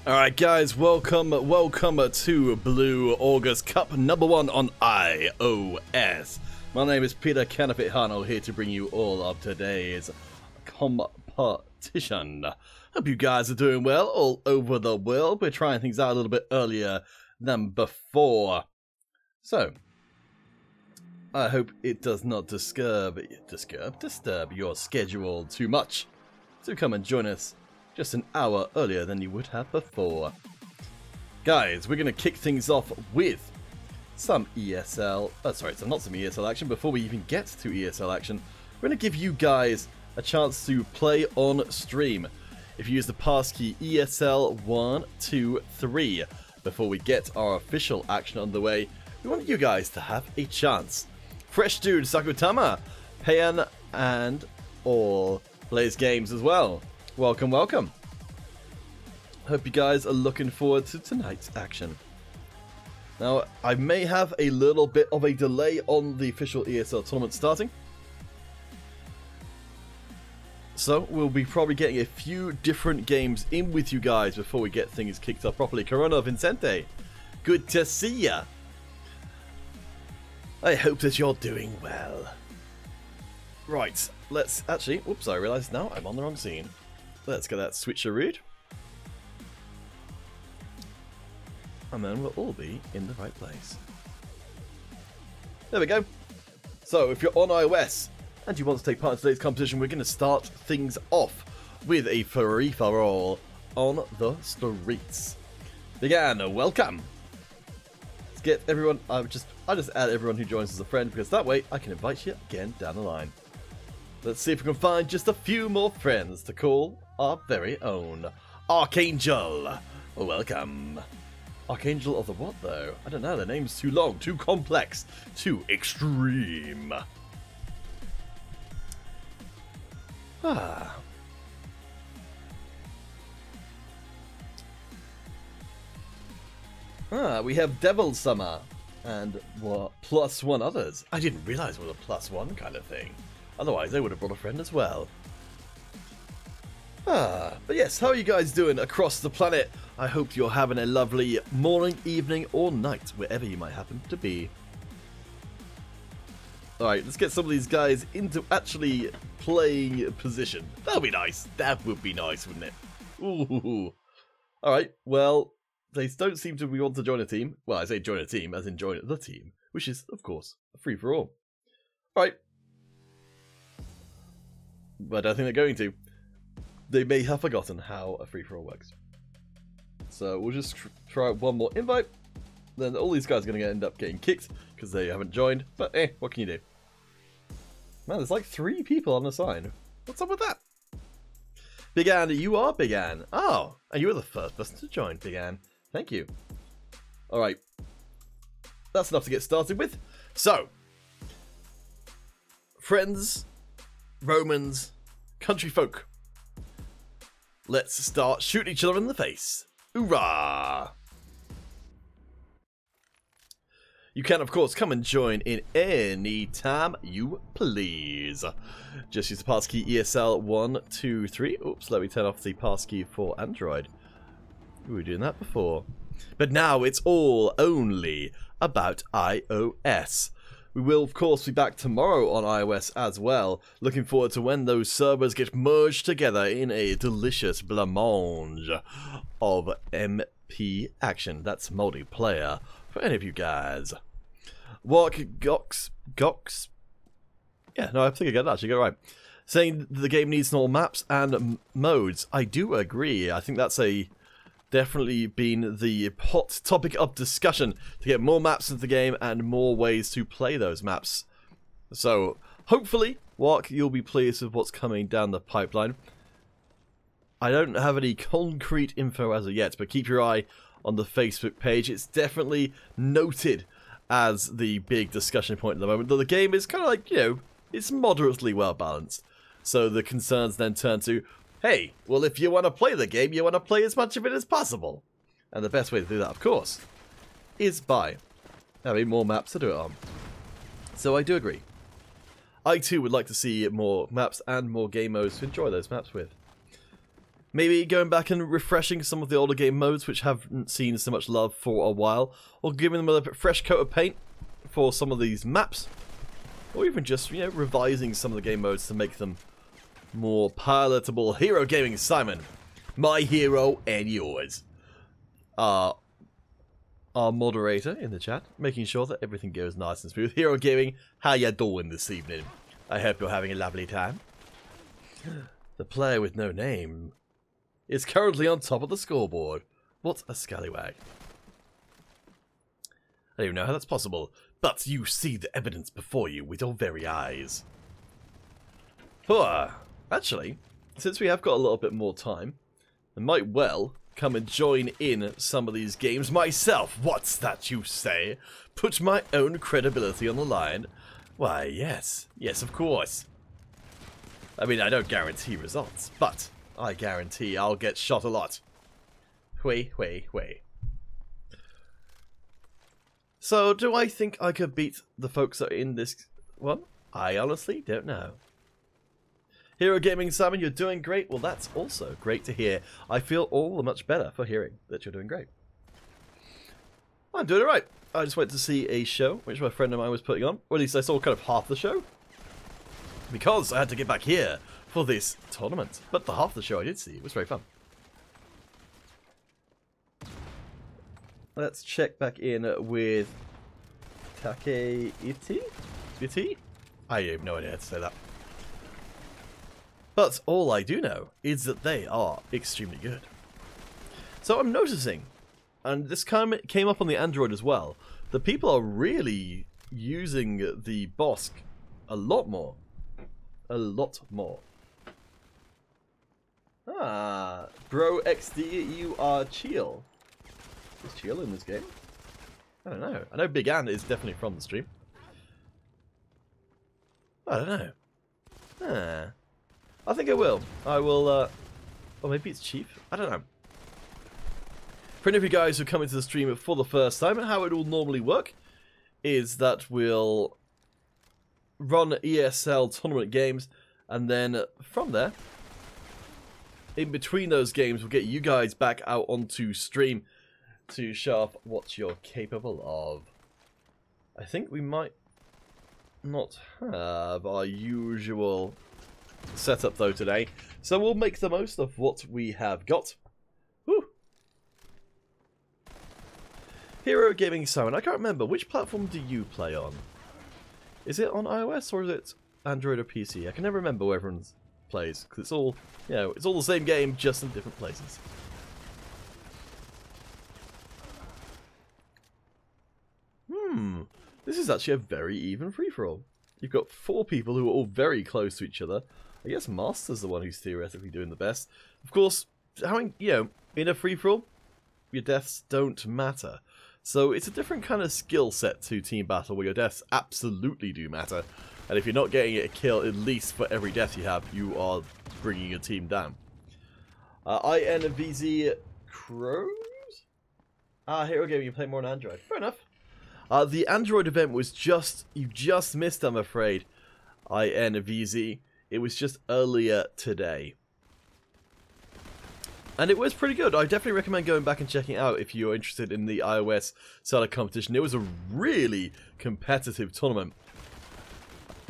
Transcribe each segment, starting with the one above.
Alright guys, welcome to Blue August Cup #1 on iOS. My name is Peter Canopy Harnell, here to bring you all of today's competition. Hope you guys are doing well all over the world. We're trying things out a little bit earlier than before. So, I hope it does not disturb your schedule too much. So come and join us just an hour earlier than you would have before. Guys, we're going to kick things off with some ESL, not some ESL action. Before we even get to ESL action, we're going to give you guys a chance to play on stream. If you use the passkey ESL123 before we get our official action underway, we want you guys to have a chance. Fresh Dude, Sakutama, Payan, and all plays games as well. Welcome, welcome. Hope you guys are looking forward to tonight's action. Now, I may have a little bit of a delay on the official ESL tournament starting. So, we'll be probably getting a few different games in with you guys before we get things kicked off properly. Corona Vincente, good to see ya. I hope that you're doing well. Right, let's actually... Whoops, I realise now I'm on the wrong scene. Let's get that switcheroo. And then we'll all be in the right place. There we go. So, if you're on iOS and you want to take part in today's competition, we're going to start things off with a free-for-all on the streets. Began, welcome. Let's get everyone... I just add everyone who joins as a friend, because that way I can invite you again down the line. Let's see if we can find just a few more friends to call our very own Archangel. Welcome. Archangel of the what, though? I don't know. Their name's too long, too complex, too extreme. We have Devil Summer and what, +1 others. I didn't realize it was a +1 kind of thing. Otherwise, they would have brought a friend as well. But yes, how are you guys doing across the planet? I hope you're having a lovely morning, evening, or night, wherever you might happen to be. Alright, let's get some of these guys into actually playing position. That would be nice. That would be nice, wouldn't it? Ooh. Alright, well, they don't seem to want to join a team. Well, I say join a team, as in join the team, which is, of course, a free-for-all. Alright. But I don't think they're going to. They may have forgotten how a free-for-all works. So we'll just try one more invite. Then all these guys are going to end up getting kicked because they haven't joined. But what can you do? Man, there's like 3 people on the sign. What's up with that? Big Ann, you are Big Ann. Oh, and you were the first person to join, Big Ann. Thank you. Alright. That's enough to get started with. So, friends, Romans, country folk. Let's start shooting each other in the face. Hoorah! You can, of course, come and join in any time you please. Just use the passkey ESL123. Oops, let me turn off the passkey for Android. We were doing that before. But now it's all only about iOS. We will, of course, be back tomorrow on iOS as well. Looking forward to when those servers get merged together in a delicious blancmange of MP action. That's multiplayer for any of you guys. Gox? Yeah, no, I think I got it right. Saying the game needs more maps and modes. I do agree. I think that's definitely been the hot topic of discussion, to get more maps into the game and more ways to play those maps. So, hopefully, Wark, you'll be pleased with what's coming down the pipeline. I don't have any concrete info as of yet, but keep your eye on the Facebook page. It's definitely noted as the big discussion point at the moment. Though the game is kind of like, it's moderately well balanced. So the concerns then turn to, hey, well, if you want to play the game, you want to play as much of it as possible. And the best way to do that, of course, is by having more maps to do it on. So I do agree. I too would like to see more maps and more game modes to enjoy those maps with. Maybe going back and refreshing some of the older game modes which haven't seen so much love for a while, or giving them a fresh coat of paint for some of these maps, or even just, you know, revising some of the game modes to make them more palatable. Hero Gaming Simon, my hero and yours, our moderator in the chat, making sure that everything goes nice and smooth. Hero Gaming, how ya doing this evening? I hope you're having a lovely time. The player with no name is currently on top of the scoreboard. What a scallywag. I don't even know how that's possible, but you see the evidence before you with your very eyes. Actually, since we have got a little bit more time, I might well come and join in some of these games myself. What's that you say? Put my own credibility on the line? Why, yes. Yes, of course. I mean, I don't guarantee results, but I guarantee I'll get shot a lot. Hui. So, do I think I could beat the folks that are in this one? I honestly don't know. Hero Gaming Simon, you're doing great. Well, that's also great to hear. I feel all the much better for hearing that you're doing great. I'm doing alright. I just went to see a show, which my friend of mine was putting on. Or at least I saw kind of half the show, because I had to get back here for this tournament. But the half the show I did see, it was very fun. Let's check back in with Takeiti? I have no idea how to say that. But all I do know is that they are extremely good. So I'm noticing, and this kind of came up on the Android as well, that people are really using the Bosk a lot more. A lot more. Ah, Bro XD, you are chill. Is chill in this game? I don't know. I know Big Ann is definitely from the stream. I don't know. I think I will. I will, or maybe it's Chief? I don't know. For any of you guys who come into the stream for the first time, how it will normally work is that we'll run ESL tournament games, and then from there, in between those games, we'll get you guys back out onto stream to show off what you're capable of. I think we might not have our usual setup though today, so we'll make the most of what we have got. Whew. Hero Gaming Simon, I can't remember, which platform do you play on? Is it on iOS or is it Android or PC? I can never remember where everyone plays, because it's all, you know, it's all the same game, just in different places. This is actually a very even free-for-all. You've got 4 people who are all very close to each other. I guess Master's the one who's theoretically doing the best. Of course, having, you know, in a free-for-all, your deaths don't matter. So it's a different kind of skill set to Team Battle, where your deaths absolutely do matter. And if you're not getting a kill, at least for every death you have, you are bringing your team down. INVZ Crows? Hero Gaming, you play more on Android. Fair enough. The Android event was you just missed, I'm afraid, INVZ. It was just earlier today. And it was pretty good. I definitely recommend going back and checking it out if you're interested in the iOS side of competition. It was a really competitive tournament.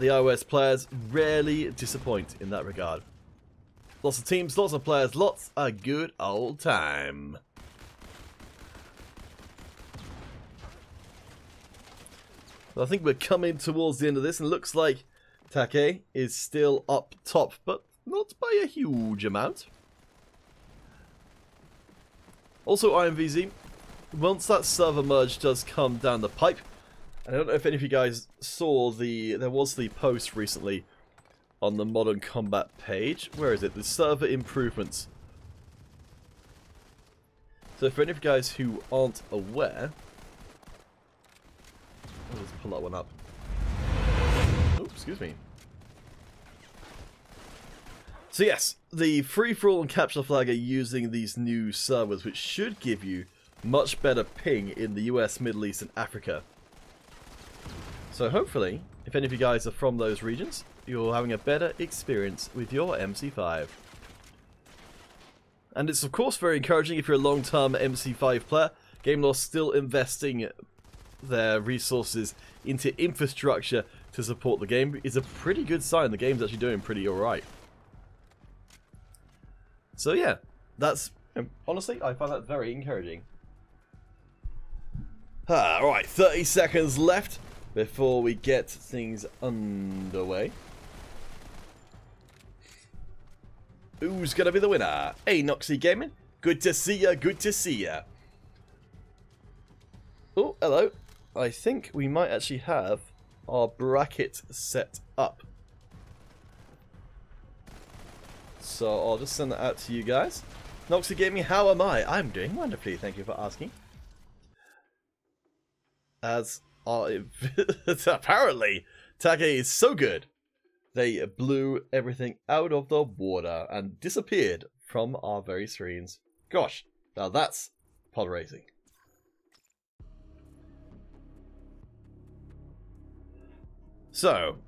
The iOS players rarely disappoint in that regard. Lots of teams, lots of players, lots of good old time. I think we're coming towards the end of this, and it looks like Take is still up top, but not by a huge amount. Also, INVZ, once that server merge does come down the pipe, I don't know if any of you guys saw there was the post recently on the Modern Combat page. Where is it? The server improvements. So for any of you guys who aren't aware, let's pull that one up. Oh, excuse me. So yes, the free-for-all and capture the flag are using these new servers, which should give you much better ping in the US, Middle East, and Africa. So hopefully, if any of you guys are from those regions, you're having a better experience with your MC5. And it's of course very encouraging if you're a long-term MC5 player. Gameloft still investing their resources into infrastructure to support the game is a pretty good sign. The game's actually doing pretty alright. So yeah, that's... honestly, I find that very encouraging. Alright, 30 seconds left before we get things underway. Who's gonna be the winner? Hey, Noxy Gaming. Good to see ya, good to see ya. Oh, hello. I think we might actually have our bracket set up. So I'll just send that out to you guys. Noxy Gaming, how am I? I'm doing wonderfully, thank you for asking. As apparently, Take is so good, they blew everything out of the water and disappeared from our very screens. Gosh, now that's pod racing. So,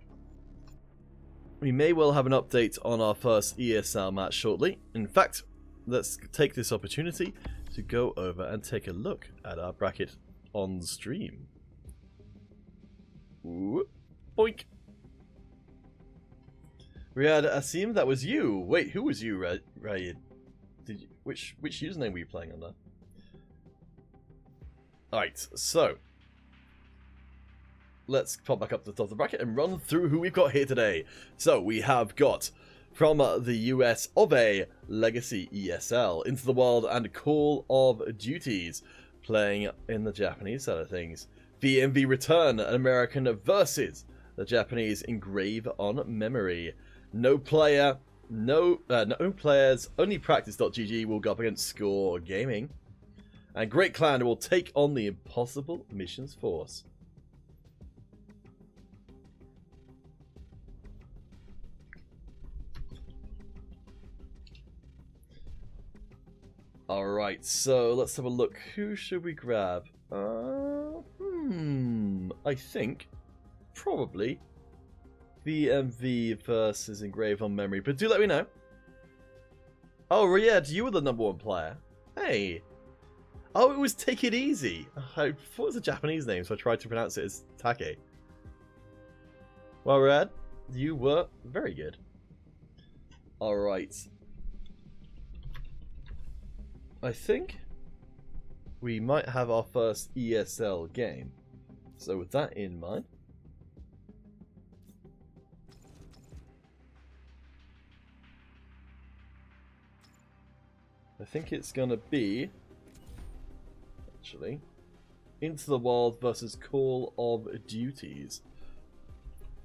we may well have an update on our first ESL match shortly. In fact, let's take this opportunity to go over and take a look at our bracket on stream. Ooh, boink. Riyad Asim, that was you. Wait, who was you, Riyad? Did you, which username were you playing under? Alright, so let's pop back up to the top of the bracket and run through who we've got here today. So we have got from the US of A, Legacy ESL, Into the Wild and Call of Duties, playing in the Japanese side of things. VMV Return, an American versus the Japanese Engrave on Memory. No players, only practice.gg will go up against Score Gaming. And Great Clan will take on the Impossible Missions Force. Alright, so let's have a look. Who should we grab? I think probably VMV versus Engrave on Memory, but do let me know. Oh, Riyad, you were the #1 player. Hey. Oh, it was Take It Easy. I thought it was a Japanese name, so I tried to pronounce it as Take. Well, Riyad, you were very good. Alright. I think we might have our first ESL game. So with that in mind, I think it's gonna be actually Into the Wild versus Call of Duties.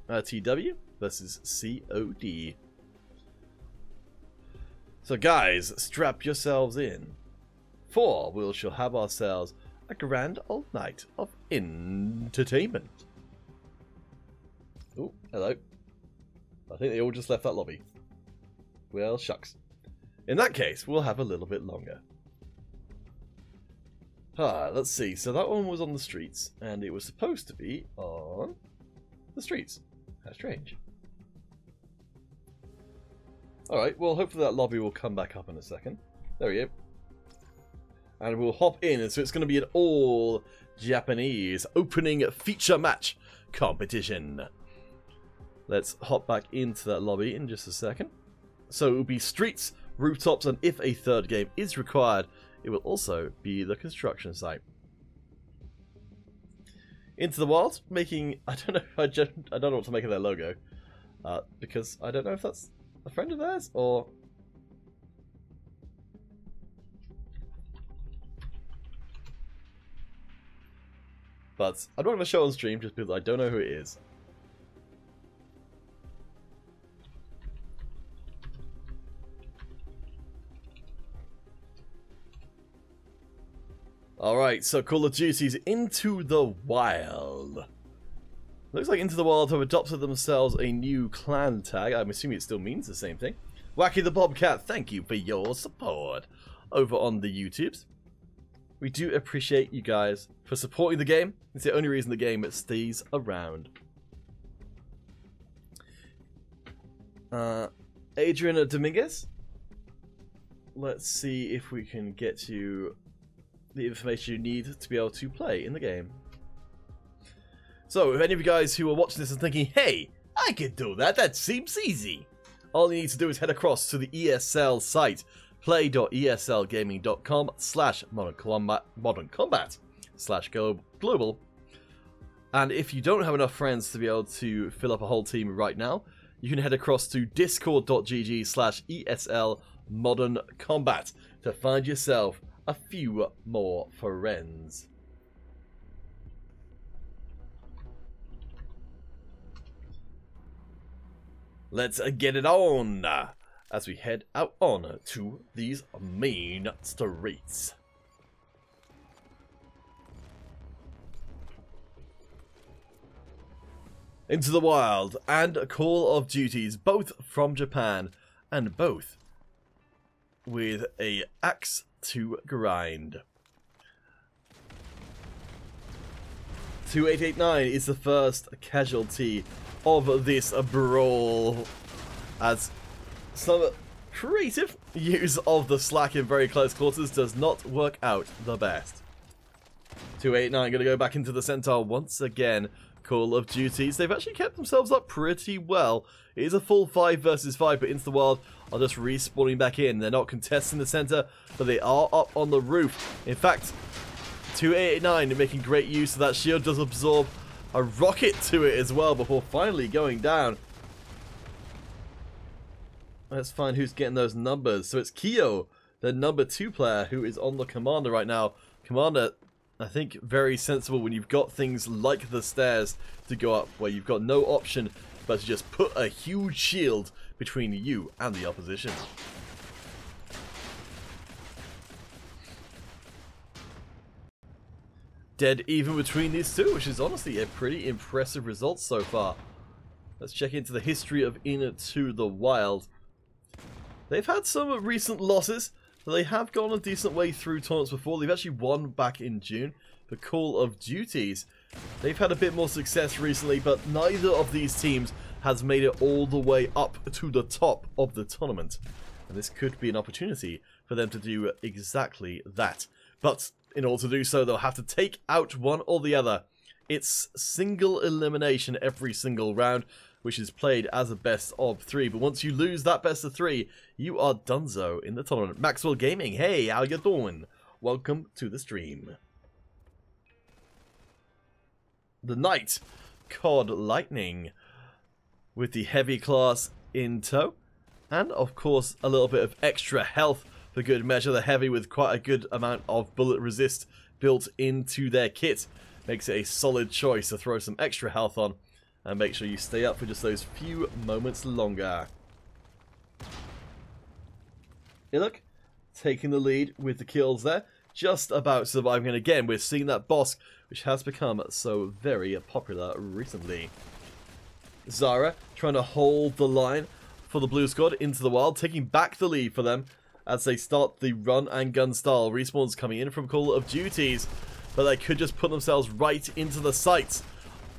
TW versus COD. So guys, strap yourselves in, for we shall have ourselves a grand old night of entertainment. Oh, hello. I think they all just left that lobby. Well, shucks. In that case, we'll have a little bit longer. Let's see. So that one was on the streets, and it was supposed to be on the streets. How strange. Alright, well, hopefully that lobby will come back up in a second. There we go. And we'll hop in, and so it's going to be an all-Japanese opening feature match competition. Let's hop back into that lobby in just a second. So it will be streets, rooftops, and if a third game is required, it will also be the construction site. Into the Wild, making... I don't know what to make of their logo. Because I don't know if that's a friend of theirs, or... But I'm not going to show on stream just because I don't know who it is. Alright, so Call of Duty's Into the Wild. Looks like Into the Wild have adopted themselves a new clan tag. I'm assuming it still means the same thing. Wacky the Bobcat, thank you for your support over on the YouTubes. We do appreciate you guys for supporting the game. It's the only reason the game stays around. Adrian Dominguez. let's see if we can get you the information you need to be able to play in the game. So, if any of you guys who are watching this are thinking, hey, I could do that, that seems easy. All you need to do is head across to the ESL site, play.eslgaming.com/modern combat/global. And if you don't have enough friends to be able to fill up a whole team right now, you can head across to discord.gg/ESL-modern-combat to find yourself a few more friends. Let's get it on as we head out on to these main streets. Into the Wild and Call of Duties, both from Japan and both with a axe to grind. 2889 is the first casualty of this brawl, as some creative use of the slack in very close quarters does not work out the best. 289 going to go back into the centaur once again. Call of Duties, they've actually kept themselves up pretty well. It is a full 5 versus 5, but Into the Wild are just respawning back in. They're not contesting the center, but they are up on the roof. In fact, 2889 making great use of that shield, does absorb a rocket to it as well before finally going down. Let's find who's getting those numbers. So it's Kyo, the number 2 player, who is on the Commander right now. Commander, I think, very sensible when you've got things like the stairs to go up, where you've got no option but to just put a huge shield between you and the opposition. Dead even between these two, which is honestly a pretty impressive result so far. Let's check into the history of Into the Wild. They've had some recent losses, but they have gone a decent way through tournaments before. They've actually won back in June. The Call of Duties, they've had a bit more success recently, but neither of these teams has made it all the way up to the top of the tournament. And this could be an opportunity for them to do exactly that. But in order to do so, they'll have to take out one or the other. It's single elimination every single round, which is played as a best of 3. But once you lose that best of 3, you are donezo in the tournament. Maxwell Gaming, hey, how you doing? Welcome to the stream. The Knight, COD Lightning, with the heavy class in tow. And, of course, a little bit of extra health for good measure. The heavy with quite a good amount of bullet resist built into their kit makes it a solid choice to throw some extra health on and make sure you stay up for just those few moments longer. Iluk taking the lead with the kills there, just about surviving, and again we're seeing that boss which has become so very popular recently. Zara trying to hold the line for the blue squad. Into the Wild taking back the lead for them as they start the run and gun style. Respawns coming in from Call of Duties, but they could just put themselves right into the sights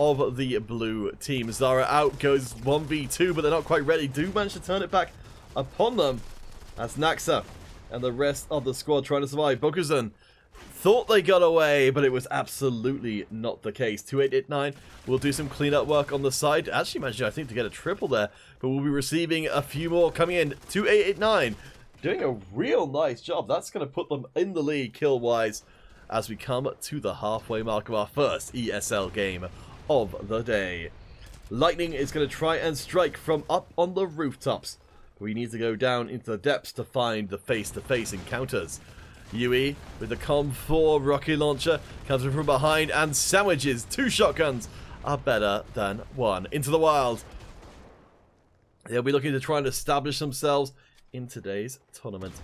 of the blue team. Zara out goes 1v2, but they're not quite ready. Do manage to turn it back upon them as Naxa and the rest of the squad trying to survive. Bokuzen thought they got away, but it was absolutely not the case. 2889 will do some cleanup work on the side. Actually managed, I think, to get a triple there, but we'll be receiving a few more coming in. 2889 doing a real nice job. That's going to put them in the lead kill-wise as we come to the halfway mark of our first ESL game of the day. Lightning is going to try and strike from up on the rooftops. We need to go down into the depths to find the face-to-face encounters. Yui with the Com4 rocket launcher comes in from behind and sandwiches. 2 shotguns are better than 1. Into the Wild, they'll be looking to try and establish themselves in today's tournament.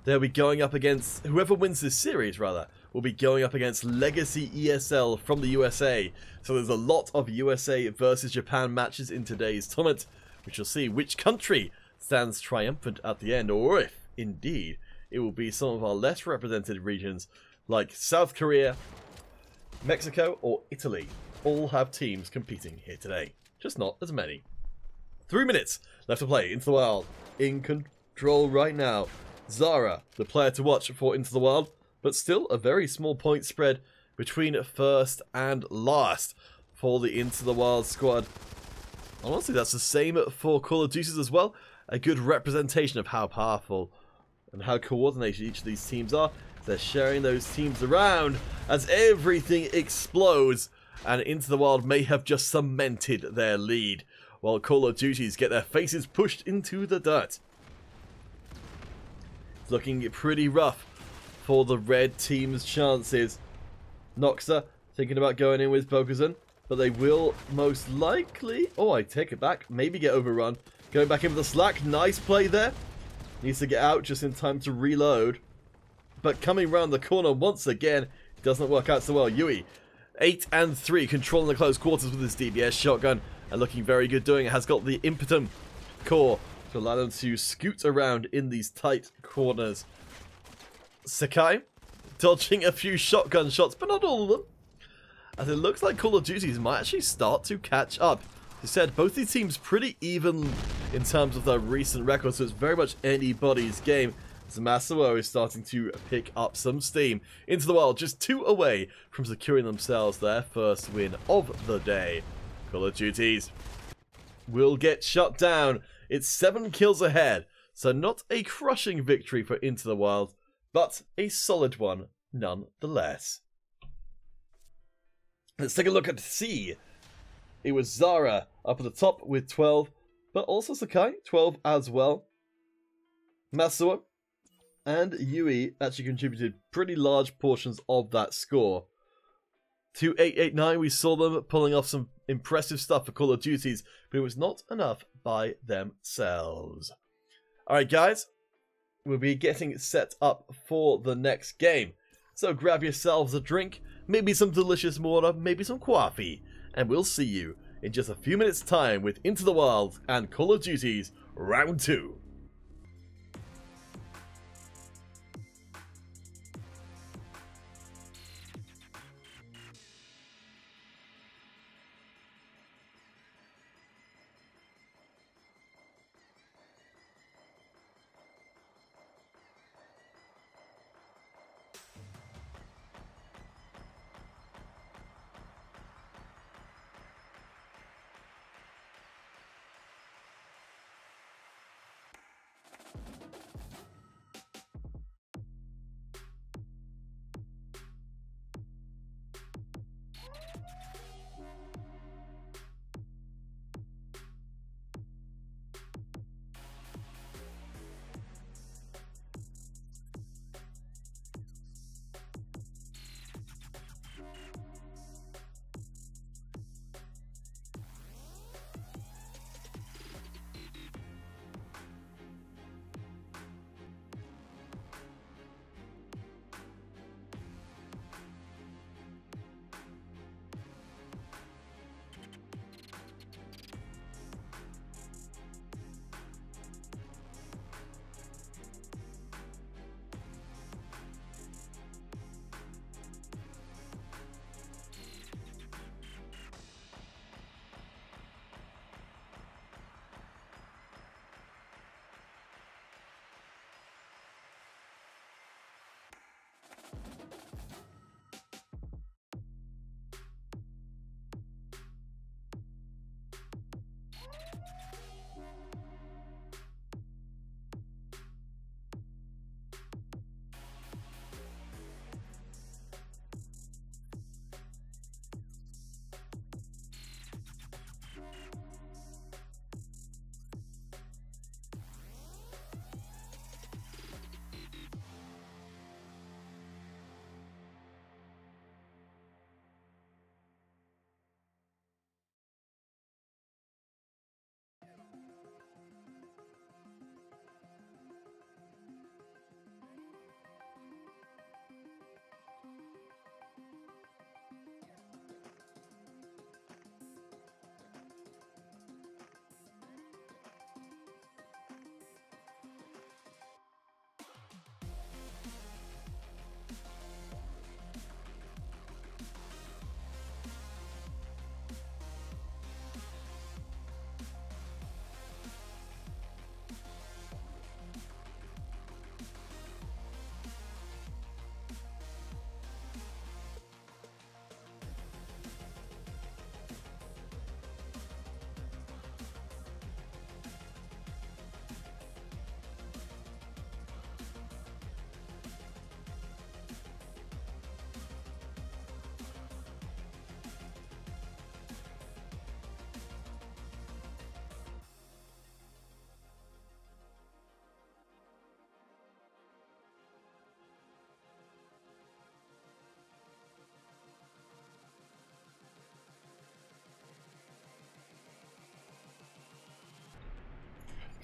They'll be going up against, whoever wins this series rather, will be going up against Legacy ESL from the USA. So there's a lot of USA versus Japan matches in today's tournament, which will see which country stands triumphant at the end, or if, indeed, it will be some of our less represented regions like South Korea, Mexico, or Italy. All have teams competing here today, just not as many. 3 minutes left to play. Into the Wild in control right now. Zara, the player to watch for Into the Wild, but still a very small point spread between first and last for the Into the Wild squad. Honestly, that's the same for Call of Duty as well. A good representation of how powerful and how coordinated each of these teams are. They're sharing those teams around as everything explodes, and Into the Wild may have just cemented their lead, while Call of Duties get their faces pushed into the dirt. It's looking pretty rough for the red team's chances. Noxa thinking about going in with Bokuzen, but they will most likely... Oh, I take it back. Maybe get overrun. Going back in with the Slack. Nice play there. Needs to get out just in time to reload. But coming around the corner once again, doesn't work out so well. Yui, 8 and 3, controlling the close quarters with his DBS shotgun, and looking very good doing it. Has got the impetum core to allow them to scoot around in these tight corners. Sakai, dodging a few shotgun shots, but not all of them. As it looks like Call of Duty might actually start to catch up. As I said, both these teams pretty even in terms of their recent records, so it's very much anybody's game. As Masuo is starting to pick up some steam. Into the Wild just 2 away from securing themselves their first win of the day. Call of Duties will get shut down. It's 7 kills ahead, so not a crushing victory for Into the Wild, but a solid one nonetheless. Let's take a look at C. It was Zara up at the top with 12, but also Sakai, 12 as well. Masuo and Yui actually contributed pretty large portions of that score. To 889, we saw them pulling off some impressive stuff for Call of Duties, but it was not enough by themselves. Alright guys, we'll be getting set up for the next game. So grab yourselves a drink, maybe some delicious water, maybe some coffee, and we'll see you in just a few minutes time with Into the Wild and Call of Duties Round 2.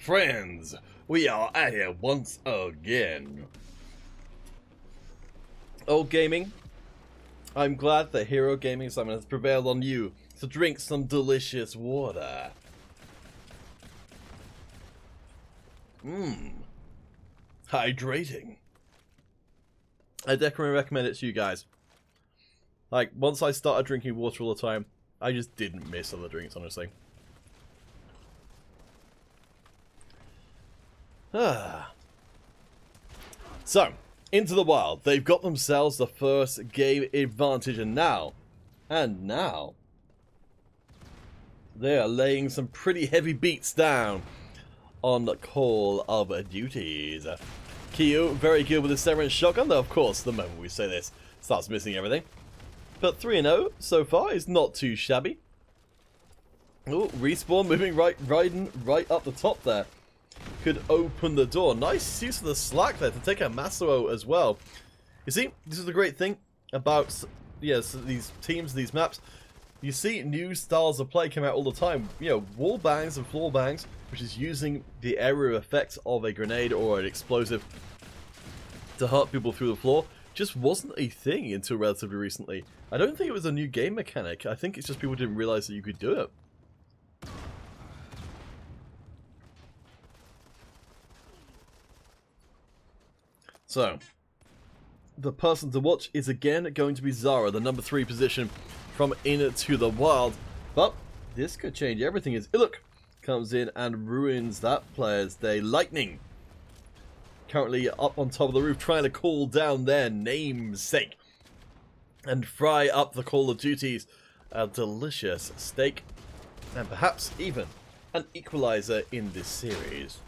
Friends, we are at here once again. Oh, gaming, I'm glad that Hero Gaming Simon has prevailed on you to drink some delicious water. Hydrating. I definitely recommend it to you guys. Like, once I started drinking water all the time, I just didn't miss other drinks, honestly. So, Into the Wild. They've got themselves the first game advantage, and now, they are laying some pretty heavy beats down on Call of Duties. Kyo, very good with the Severance Shotgun, though of course, the moment we say this, starts missing everything. But 3-0 so far is not too shabby. Oh, Respawn moving right up the top there. Could open the door. Nice use of the slack there to take a Masuo as well. You see, this is the great thing about these teams, these maps. You see new styles of play come out all the time. You know, wall bangs and floor bangs, which is using the area effect of a grenade or an explosive to hurt people through the floor, just wasn't a thing until relatively recently. I don't think it was a new game mechanic. I think it's just people didn't realize that you could do it. So, the person to watch is again going to be Zara, the number 3 position from Into the Wild. But this could change everything as Iluk comes in and ruins that player's day. Lightning currently up on top of the roof trying to call down their namesake and fry up the Call of Duties. A delicious steak and perhaps even an equalizer in this series.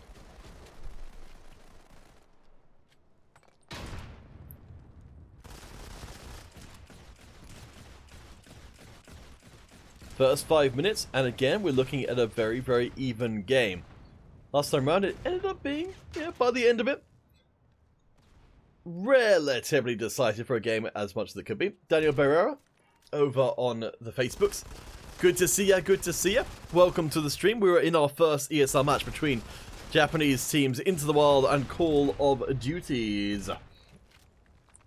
First 5 minutes, and again we're looking at a very, very even game. Last time round it ended up being, by the end of it, relatively decisive for a game as much as it could be. Daniel Barrera, over on the Facebooks. Good to see ya, good to see ya. Welcome to the stream. We were in our first ESL match between Japanese teams Into the Wild and Call of Duties.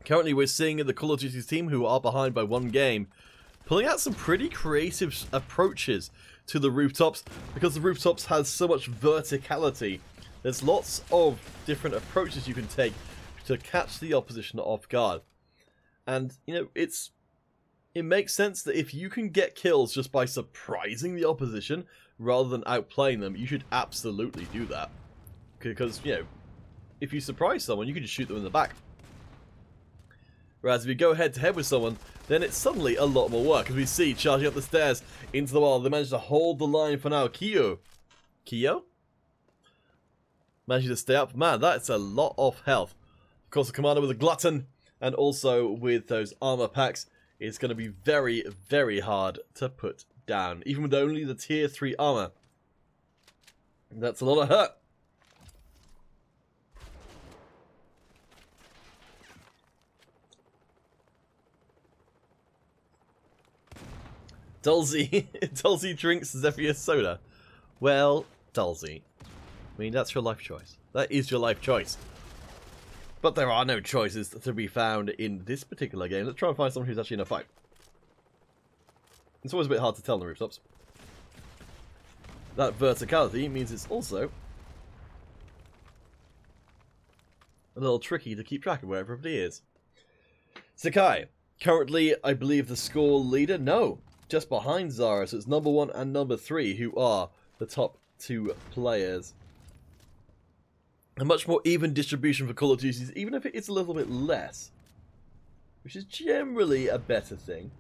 Currently we're seeing the Call of Duties team, who are behind by 1 game, pulling out some pretty creative approaches to the rooftops, because the rooftops has so much verticality. There's lots of different approaches you can take to catch the opposition off guard. And, it makes sense that if you can get kills just by surprising the opposition rather than outplaying them, you should absolutely do that. Because, if you surprise someone, you can just shoot them in the back. Whereas if you go head to head with someone, then it's suddenly a lot more work. As we see, charging up the stairs Into the Wild, they managed to hold the line for now. Kyo? Managing to stay up. Man, that's a lot of health. Of course, the commander with a glutton, and also with those armor packs, is going to be very, very hard to put down. Even with only the tier 3 armor. That's a lot of hurt. Dulzy drinks Zephyr soda. Well, Dulzy, I mean, that's your life choice. That is your life choice. But there are no choices to be found in this particular game. Let's try and find someone who's actually in a fight. It's always a bit hard to tell on the rooftops. That verticality means it's also a little tricky to keep track of where everybody is. Sakai, currently, I believe, the score leader. No, just behind Zara, so it's number 1 and number 3 who are the top 2 players. A much more even distribution for Call of Duty, even if it is a little bit less, which is generally a better thing.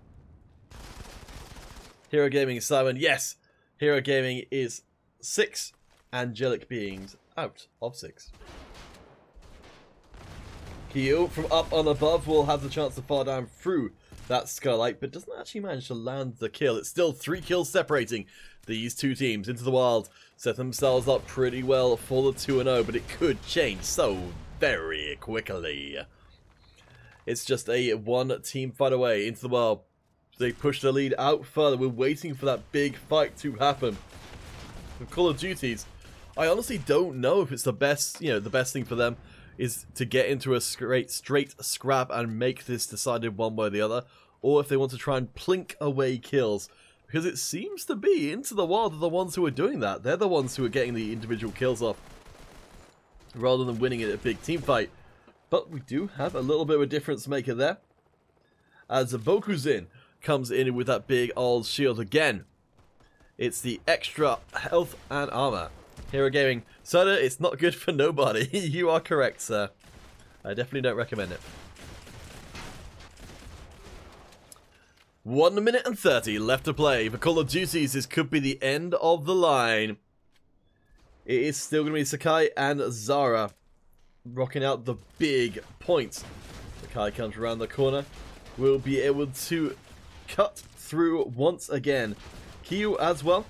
Hero Gaming Simon, yes, Hero Gaming is 6 angelic beings out of 6. Kyo from up on above will have the chance to fall down through that skylight, but doesn't actually manage to land the kill. It's still 3 kills separating these 2 teams. Into the Wild set themselves up pretty well for the 2-0, but it could change so very quickly. It's just a 1 team fight away. Into the Wild, they push the lead out further. We're waiting for that big fight to happen. The Call of Duties I honestly don't know if it's the best, the best thing for them is to get into a straight scrap and make this decided one way or the other, or if they want to try and plink away kills. Because it seems to be Into the Wild are the ones who are doing that. They're the ones who are getting the individual kills off, rather than winning it a big team fight. But we do have a little bit of a difference maker there, as Bokuzin comes in with that big old shield again. It's the extra health and armor. Hero Gaming, Soda, it's not good for nobody. You are correct, sir. I definitely don't recommend it. 1 minute and 30 left to play. For Call of Duties, this could be the end of the line. It is still going to be Sakai and Zara rocking out the big points. Sakai comes around the corner. Will be able to cut through once again. Kyu as well,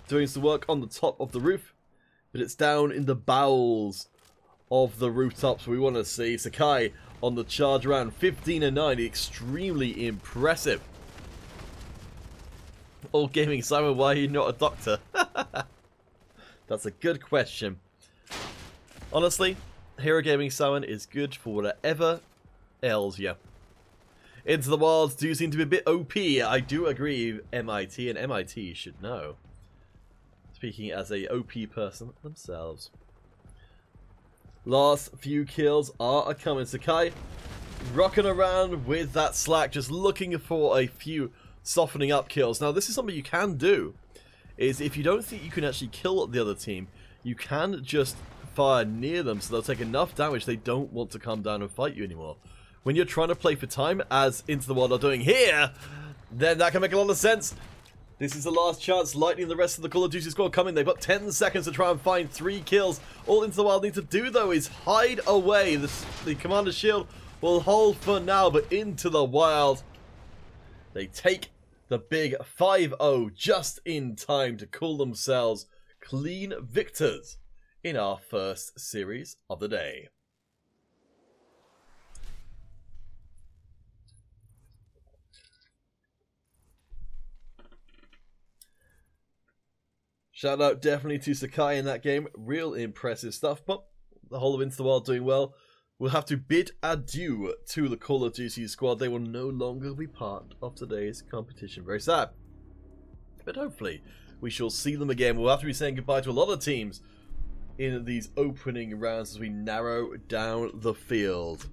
doing some work on the top of the roof, but it's down in the bowels of the rooftops we want to see. Sakai on the charge around 15 and 9, extremely impressive. All Gaming Simon, why are you not a doctor? That's a good question. Honestly, Hero Gaming Simon is good for whatever ails you. Into the Wilds do seem to be a bit OP. I do agree, MIT, and MIT should know. Speaking as a OP person themselves. Last few kills are coming. Sakai rocking around with that slack, just looking for a few softening up kills. Now, this is something you can do, is if you don't think you can actually kill the other team, you can just fire near them so they'll take enough damage they don't want to come down and fight you anymore. When you're trying to play for time, as Into the Wild are doing here, then that can make a lot of sense. This is the last chance. Lightning and the rest of the Call of Duty squad coming. They've got 10 seconds to try and find 3 kills. All Into the Wild need to do, though, is hide away. The Commander Shield will hold for now, but Into the Wild, they take the big 5-0 just in time to call themselves clean victors in our first series of the day. Shout out definitely to Sakai in that game. Real impressive stuff, but the whole of Into the Wild doing well. We'll have to bid adieu to the Call of Duty squad. They will no longer be part of today's competition. Very sad. But hopefully we shall see them again. We'll have to be saying goodbye to a lot of teams in these opening rounds as we narrow down the field.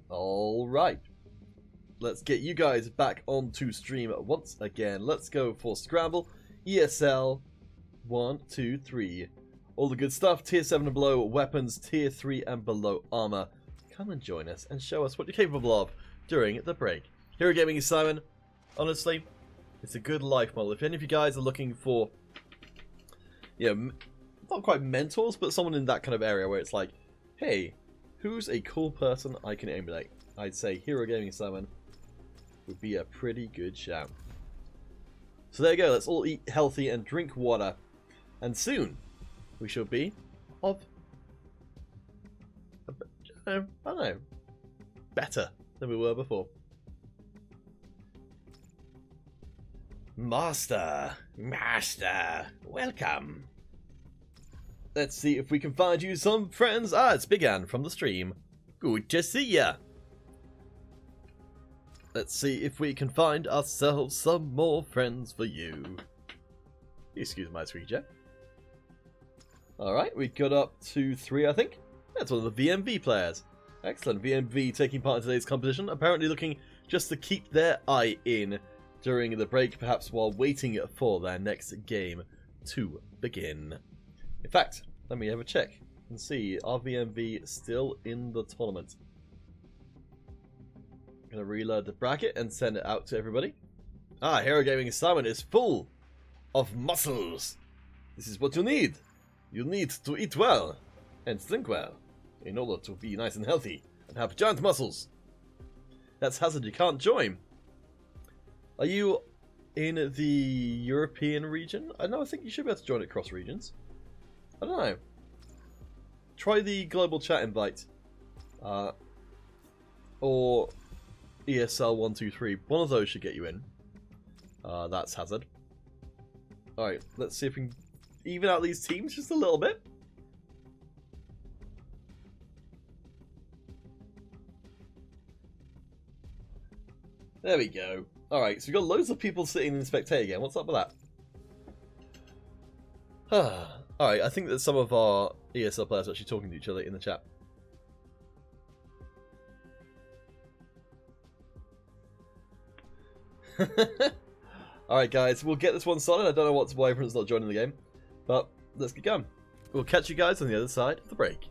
Alright. Let's get you guys back onto stream once again. Let's go for Scramble, ESL, 1, 2, 3. All the good stuff, tier 7 and below weapons, tier 3 and below armor. Come and join us and show us what you're capable of during the break. Hero Gaming is Simon. Honestly, it's a good life model. If any of you guys are looking for, not quite mentors, but someone in that kind of area where it's like, hey, who's a cool person I can emulate? I'd say Hero Gaming Simon would be a pretty good shout. So there you go, let's all eat healthy and drink water. And soon, we shall be of, I don't know, better than we were before. Master, welcome. Let's see if we can find you some friends. Ah, it's Big Ann from the stream. Good to see ya. Let's see if we can find ourselves some more friends for you. Excuse my screecher. Alright, we got up to 3, I think. That's one of the VMV players. Excellent. VMV taking part in today's competition. Apparently looking just to keep their eye in during the break, perhaps while waiting for their next game to begin. In fact, let me have a check and see, are VMV still in the tournament? I'm going to reload the bracket and send it out to everybody. Ah, Hero Gaming Simon is full of muscles. This is what you need. You need to eat well and drink well in order to be nice and healthy and have giant muscles. That's Hazard, you can't join. Are you in the European region? I think you should be able to join it cross regions. I don't know. Try the global chat invite. Or ESL 123. One of those should get you in. That's Hazard. Alright, let's see if we can even out these teams just a little bit. There we go. Alright, so we've got loads of people sitting in the spectator again. What's up with that? Alright, I think that some of our ESL players are actually talking to each other in the chat. Alright guys, we'll get this one started. I don't know why everyone's not joining the game, but let's get going. We'll catch you guys on the other side of the break.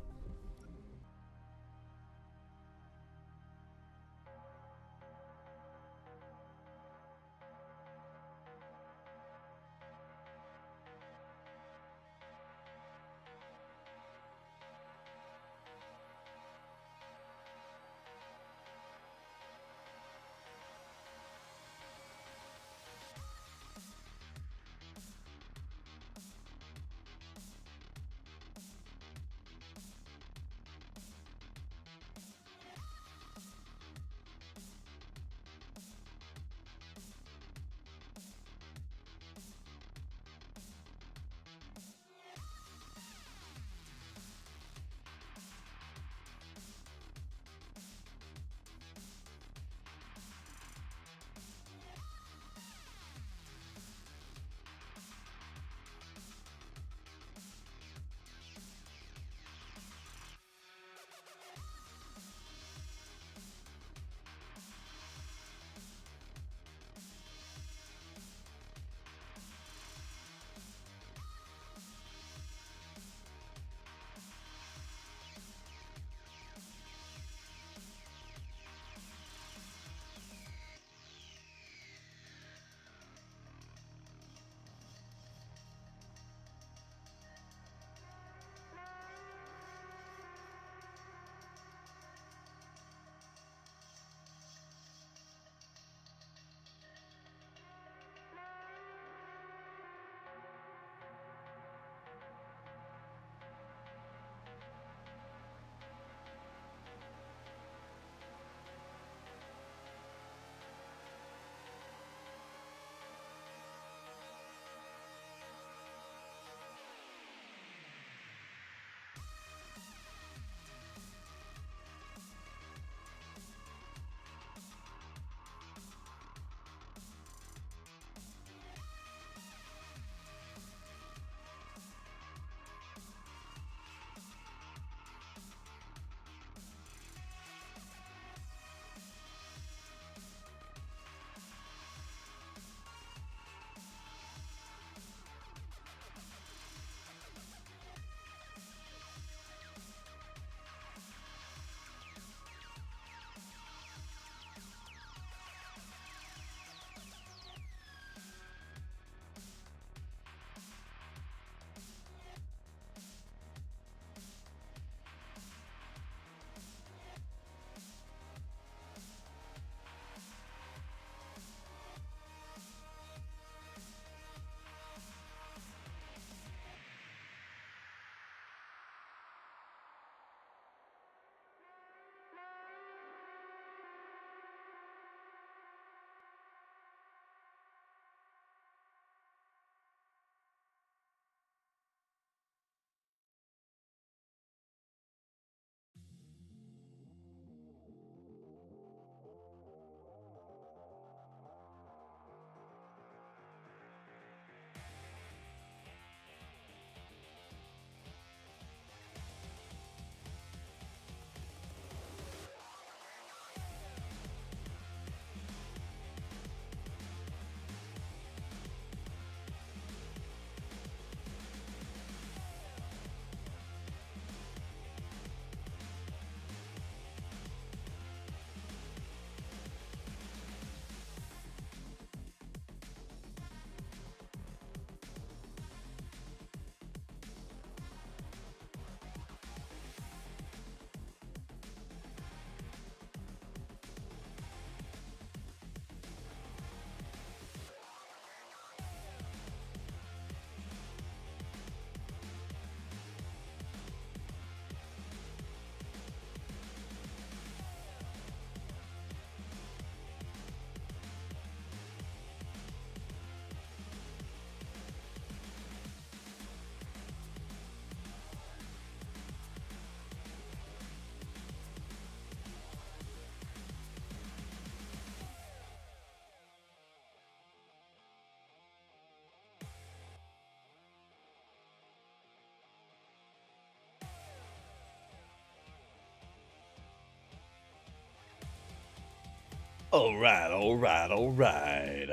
Alright, alright, alright.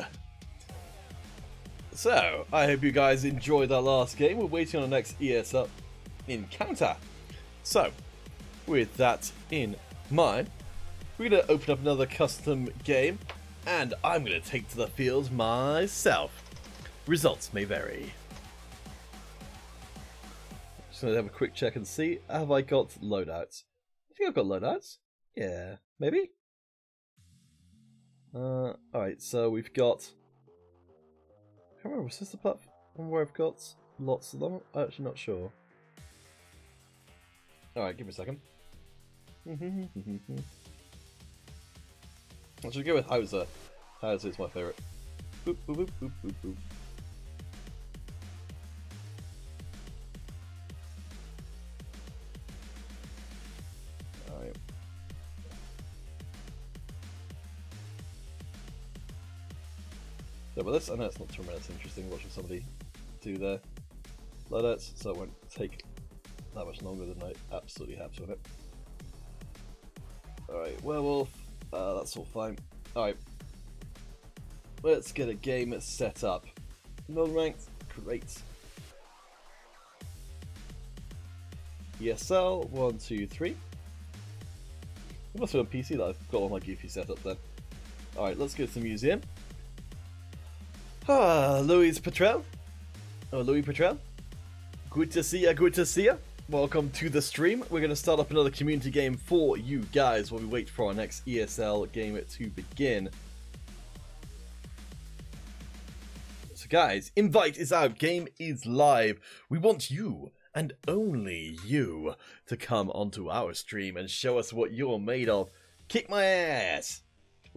So, I hope you guys enjoyed that last game. We're waiting on the next ESL encounter. So, with that in mind, we're going to open up another custom game, and I'm going to take to the field myself. Results may vary. Just going to have a quick check and see, have I got loadouts? I think I've got loadouts. Yeah, maybe? Alright, so we've got... I can't remember, was this the platform where I've got lots of them? I'm actually not sure. Alright, give me a second. I should go with Hauser. Hauser is my favourite. Boop, boop, boop, boop, boop, boop. Alright. So, but this, I know it's not tremendous interesting watching somebody do their loadouts, so it won't take that much longer than I absolutely have to on it. Alright, werewolf, that's all fine. Alright, let's get a game set up. Non-ranked, great. ESL, 1, 2, 3. It must be on PC that I've got all my goofy setup then. Alright, let's go to the museum. Louis Petrel. Oh, Louis Petrel. Good to see ya, good to see ya. Welcome to the stream. We're going to start up another community game for you guys while we wait for our next ESL game to begin. So guys, invite is out, game is live. We want you, and only you, to come onto our stream and show us what you're made of. Kick my ass!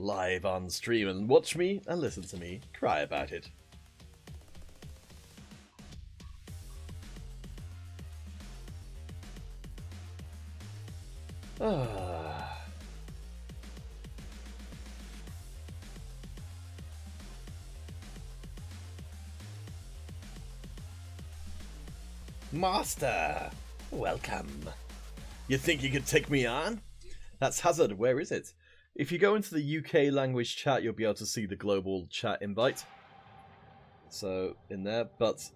Live on stream, and watch me and listen to me cry about it. Master, welcome. You think you could take me on? That's Hazard, where is it? If you go into the UK language chat, you'll be able to see the global chat invite. So, in there, but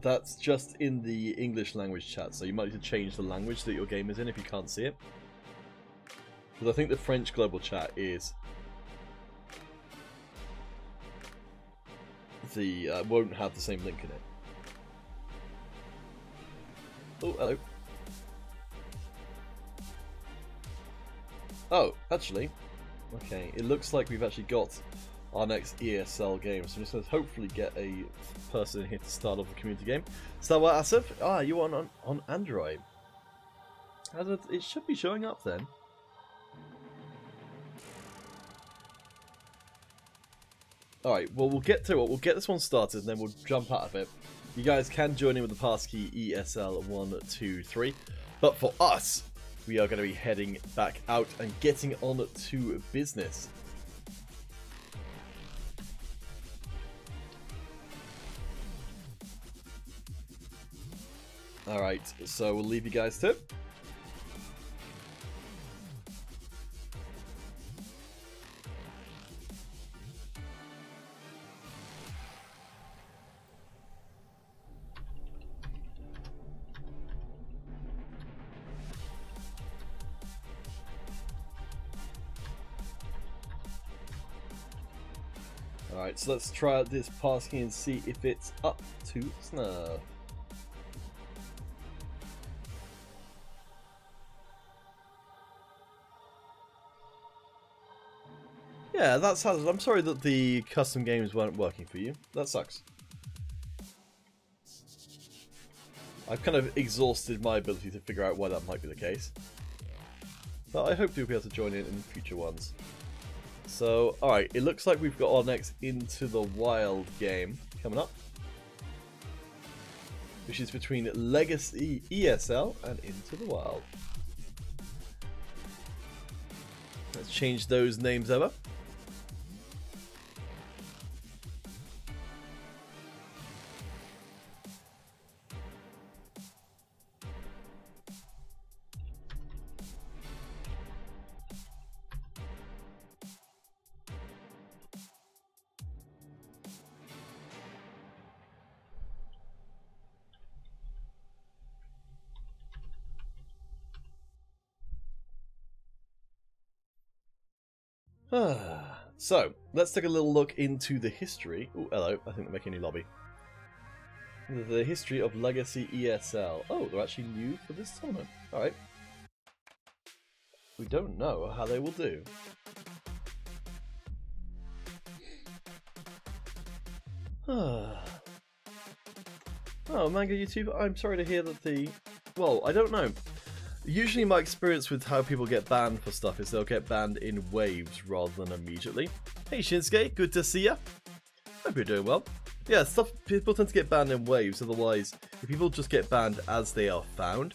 that's just in the English language chat, so you might need to change the language that your game is in if you can't see it. Because I think the French global chat is... won't have the same link in it. Oh, hello. Oh, actually... Okay, it looks like we've actually got our next ESL game, so I'm just going to hopefully get a person in here to start off the community game. So, Asif, you on Android. It should be showing up then. Alright, well we'll get to it, we'll get this one started and then we'll jump out of it. You guys can join in with the passkey ESL123, but for us, we are going to be heading back out and getting on to business. Alright, so we'll leave you guys to it. Alright, so let's try out this passkey and see if it's up to snuff. Yeah, that's how. I'm sorry that the custom games weren't working for you. That sucks. I've kind of exhausted my ability to figure out why that might be the case. But I hope you'll be able to join in future ones. So, alright, it looks like we've got our next Into the Wild game coming up. Which is between Legacy ESL and Into the Wild. Let's change those names over. So, let's take a little look into the history. Oh, hello. I think they're making a new lobby. The history of Legacy ESL. Oh, they're actually new for this tournament. Alright. We don't know how they will do. Oh, Manga YouTube, I'm sorry to hear that the... Well, I don't know. Usually my experience with how people get banned for stuff is they'll get banned in waves rather than immediately. Hey Shinsuke, good to see ya. Hope you're doing well. Yeah, people tend to get banned in waves, otherwise if people just get banned as they are found,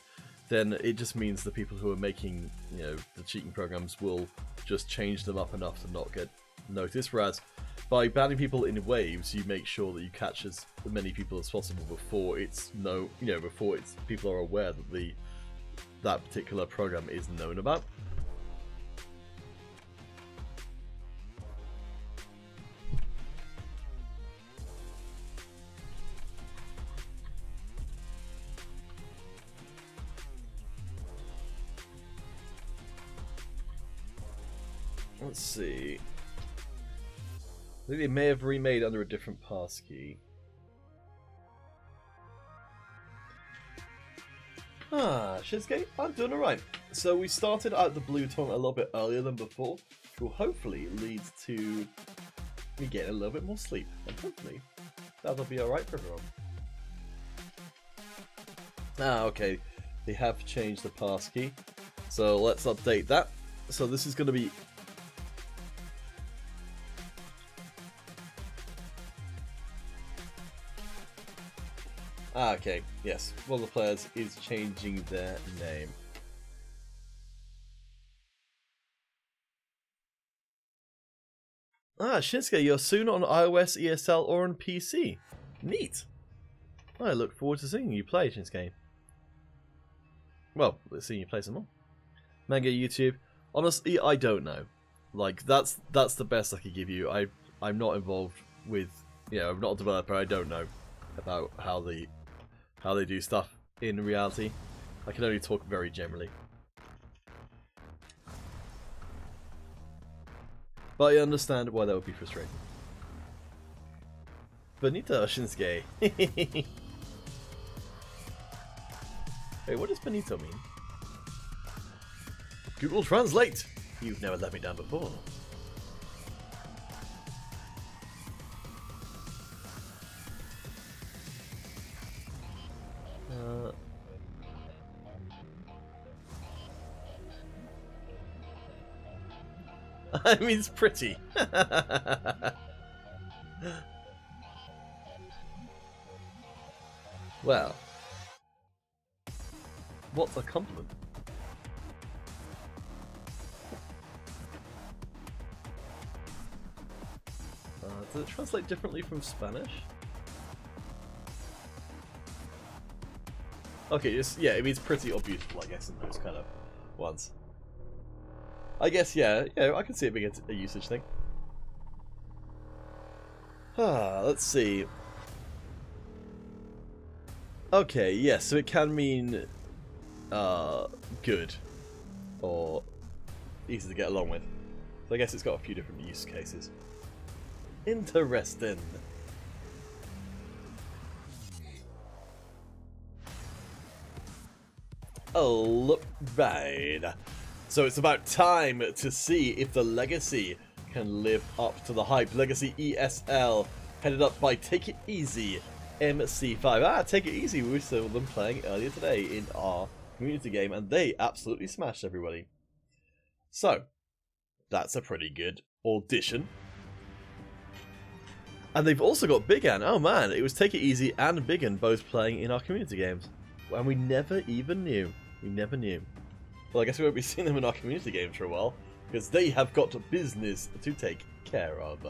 then it just means the people who are making, you know, the cheating programs will just change them up enough to not get noticed, whereas by banning people in waves, you make sure that you catch as many people as possible before people are aware that that particular program is known about. Let's see. I think they may have remade under a different passkey. Shinsuke, I'm doing alright. So we started out the blue tournament a little bit earlier than before, which will hopefully lead to me getting a little bit more sleep. And hopefully that'll be alright for everyone. Okay. They have changed the passkey. So let's update that. So this is going to be... okay, yes. One of the players is changing their name. Shinsuke, you're soon on iOS, ESL, or on PC. Neat. I look forward to seeing you play, Shinsuke. Well, let's see you play some more. Manga YouTube. Honestly, I don't know. Like, that's the best I could give you. I'm not involved with, I'm not a developer. I don't know about how they do stuff in reality. I can only talk very generally. But I understand why that would be frustrating. Benito Shinsuke. Wait, what does Benito mean? Google Translate! You've never let me down before. I mean, it's pretty. Well, what's a compliment? Does it translate differently from Spanish? Okay, yeah, it means pretty or beautiful, I guess, in those kind of ones. I guess, yeah, I can see it being a usage thing. Let's see. Okay, yes, so it can mean good or easy to get along with. So I guess it's got a few different use cases. Interesting. Alright. So it's about time to see if the Legacy can live up to the hype. Legacy ESL, headed up by Take It Easy MC5. Take It Easy, we saw them playing earlier today in our community game, and they absolutely smashed everybody. So, that's a pretty good audition. And they've also got Bigan. Oh man, it was Take It Easy and Bigan both playing in our community games. And we never even knew. We never knew. Well, I guess we won't be seeing them in our community games for a while, because they have got business to take care of.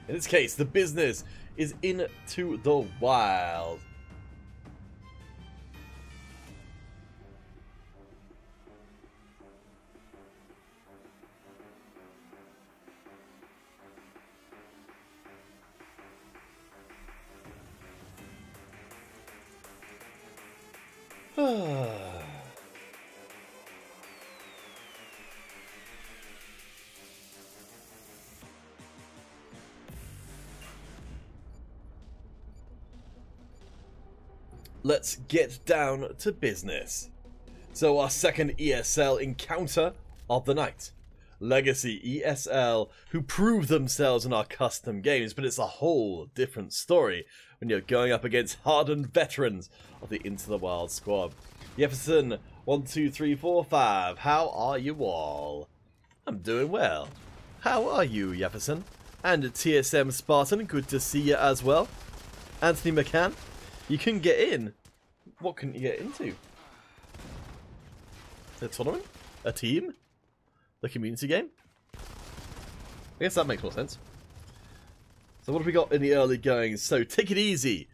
In this case, the business is Into the Wild. let's get down to business. So our second ESL encounter of the night. Legacy ESL, who prove themselves in our custom games, but it's a whole different story when you're going up against hardened veterans of the Into the Wild squad. Jefferson, 1, 2, 3, 4, 5. How are you all? I'm doing well. How are you, Jefferson? And TSM Spartan, good to see you as well. Anthony McCann, you can get in. What couldn't you get into? A tournament? A team? The community game? I guess that makes more sense. So what have we got in the early goings? So Take It Easy,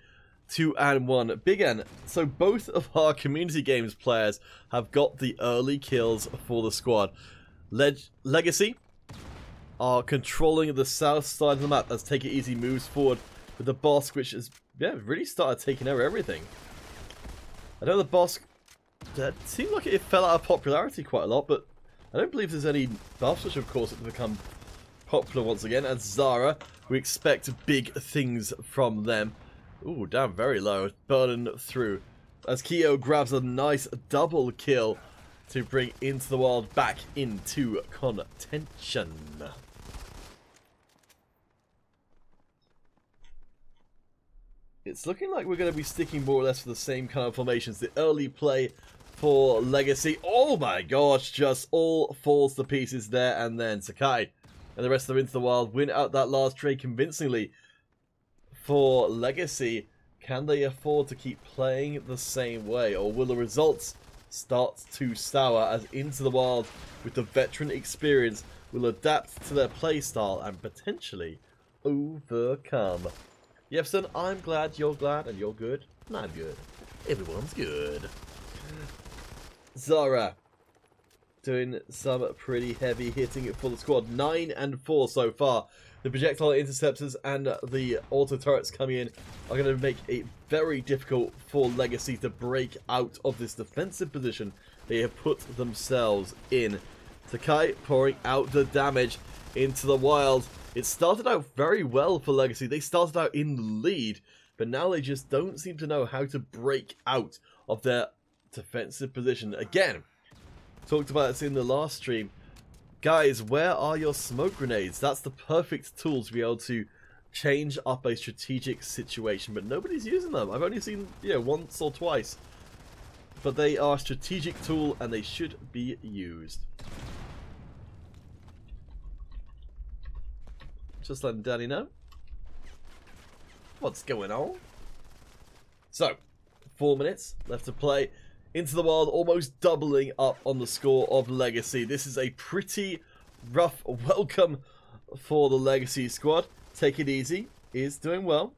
2-1. Big N. So both of our community games players have got the early kills for the squad. Legacy are controlling the south side of the map as Take It Easy moves forward with the Bosk, which has really started taking over everything. I know the Bosk seemed like it fell out of popularity quite a lot, but I don't believe there's any buffs which have caused it to become popular once again. And Zara, we expect big things from them. Ooh, down very low, burning through. As Keo grabs a nice double kill to bring Into the Wild back into contention. It's looking like we're going to be sticking more or less with the same kind of formations. The early play for Legacy, oh my gosh, just all falls to pieces there, and then Sakai and the rest of them Into the Wild win out that last trade convincingly. For Legacy, can they afford to keep playing the same way, or will the results start to sour as Into the Wild, with the veteran experience, will adapt to their playstyle and potentially overcome? Jefferson, I'm glad you're glad, and you're good, and I'm good. Everyone's good. Zara doing some pretty heavy hitting for the squad. 9-4 so far. The projectile interceptors and the auto turrets coming in are going to make it very difficult for Legacy to break out of this defensive position they have put themselves in. Sakai pouring out the damage Into the Wild. It started out very well for Legacy. They started out in the lead, but now they just don't seem to know how to break out of their defensive position. Again, talked about this in the last stream. Guys, where are your smoke grenades? That's the perfect tool to be able to change up a strategic situation, but nobody's using them. I've only seen, once or twice. But they are a strategic tool and they should be used. Just letting Danny know what's going on. So, 4 minutes left to play. Into the Wild almost doubling up on the score of Legacy. This is a pretty rough welcome for the Legacy squad. Take It Easy is doing well.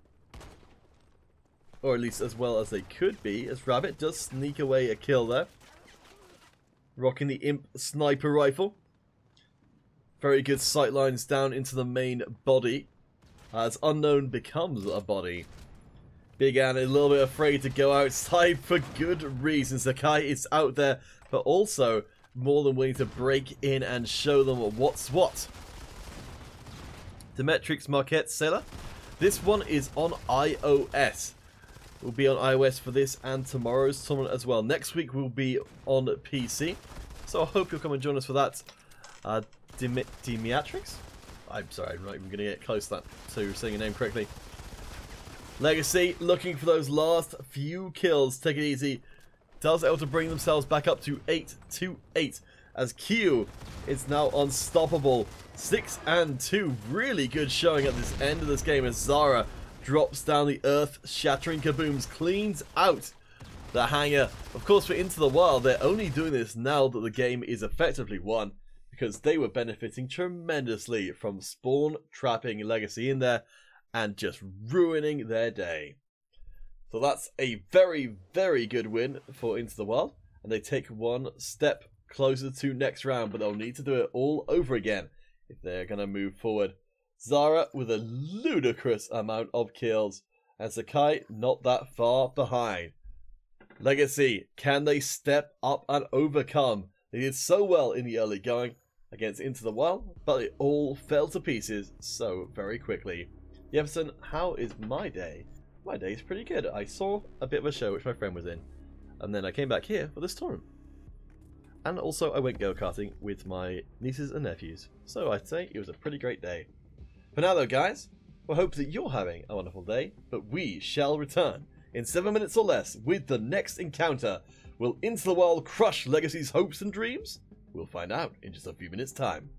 Or at least as well as they could be, as Rabbit does sneak away a kill there. Rocking the Imp sniper rifle. Very good sightlines down into the main body, as Unknown becomes a body. Big Ann is a little bit afraid to go outside for good reason. Sakai is out there, but also more than willing to break in and show them what's what. Demetrix Marquette Sailor. This one is on iOS. We'll be on iOS for this and tomorrow's tournament as well. Next week we'll be on PC, so I hope you'll come and join us for that. Demetrix? I'm sorry, I'm not even going to get close to saying your name correctly. Legacy looking for those last few kills. Take It Easy does able to bring themselves back up to 8-8 as Q is now unstoppable. 6-2, really good showing at this end of this game as Zara drops down the earth-shattering kabooms, cleans out the hangar. Of course, for Into the Wild, they're only doing this now that the game is effectively won, because they were benefiting tremendously from spawn trapping Legacy in there and just ruining their day. So that's a very, very good win for Into the Wild, and they take one step closer to next round, but they'll need to do it all over again if they're going to move forward. Zara with a ludicrous amount of kills, and Sakai not that far behind. Legacy, can they step up and overcome? They did so well in the early going against Into the Wild, but it all fell to pieces so very quickly. Jefferson, how is my day my day's pretty good. I saw a bit of a show which my friend was in, and then I came back here for this tournament. And also I went go-karting with my nieces and nephews, so I'd say it was a pretty great day. For now though guys, we hope that you're having a wonderful day, but we shall return in 7 minutes or less with the next encounter. Will Into the Wild crush Legacy's hopes and dreams? We'll find out in just a few minutes' time.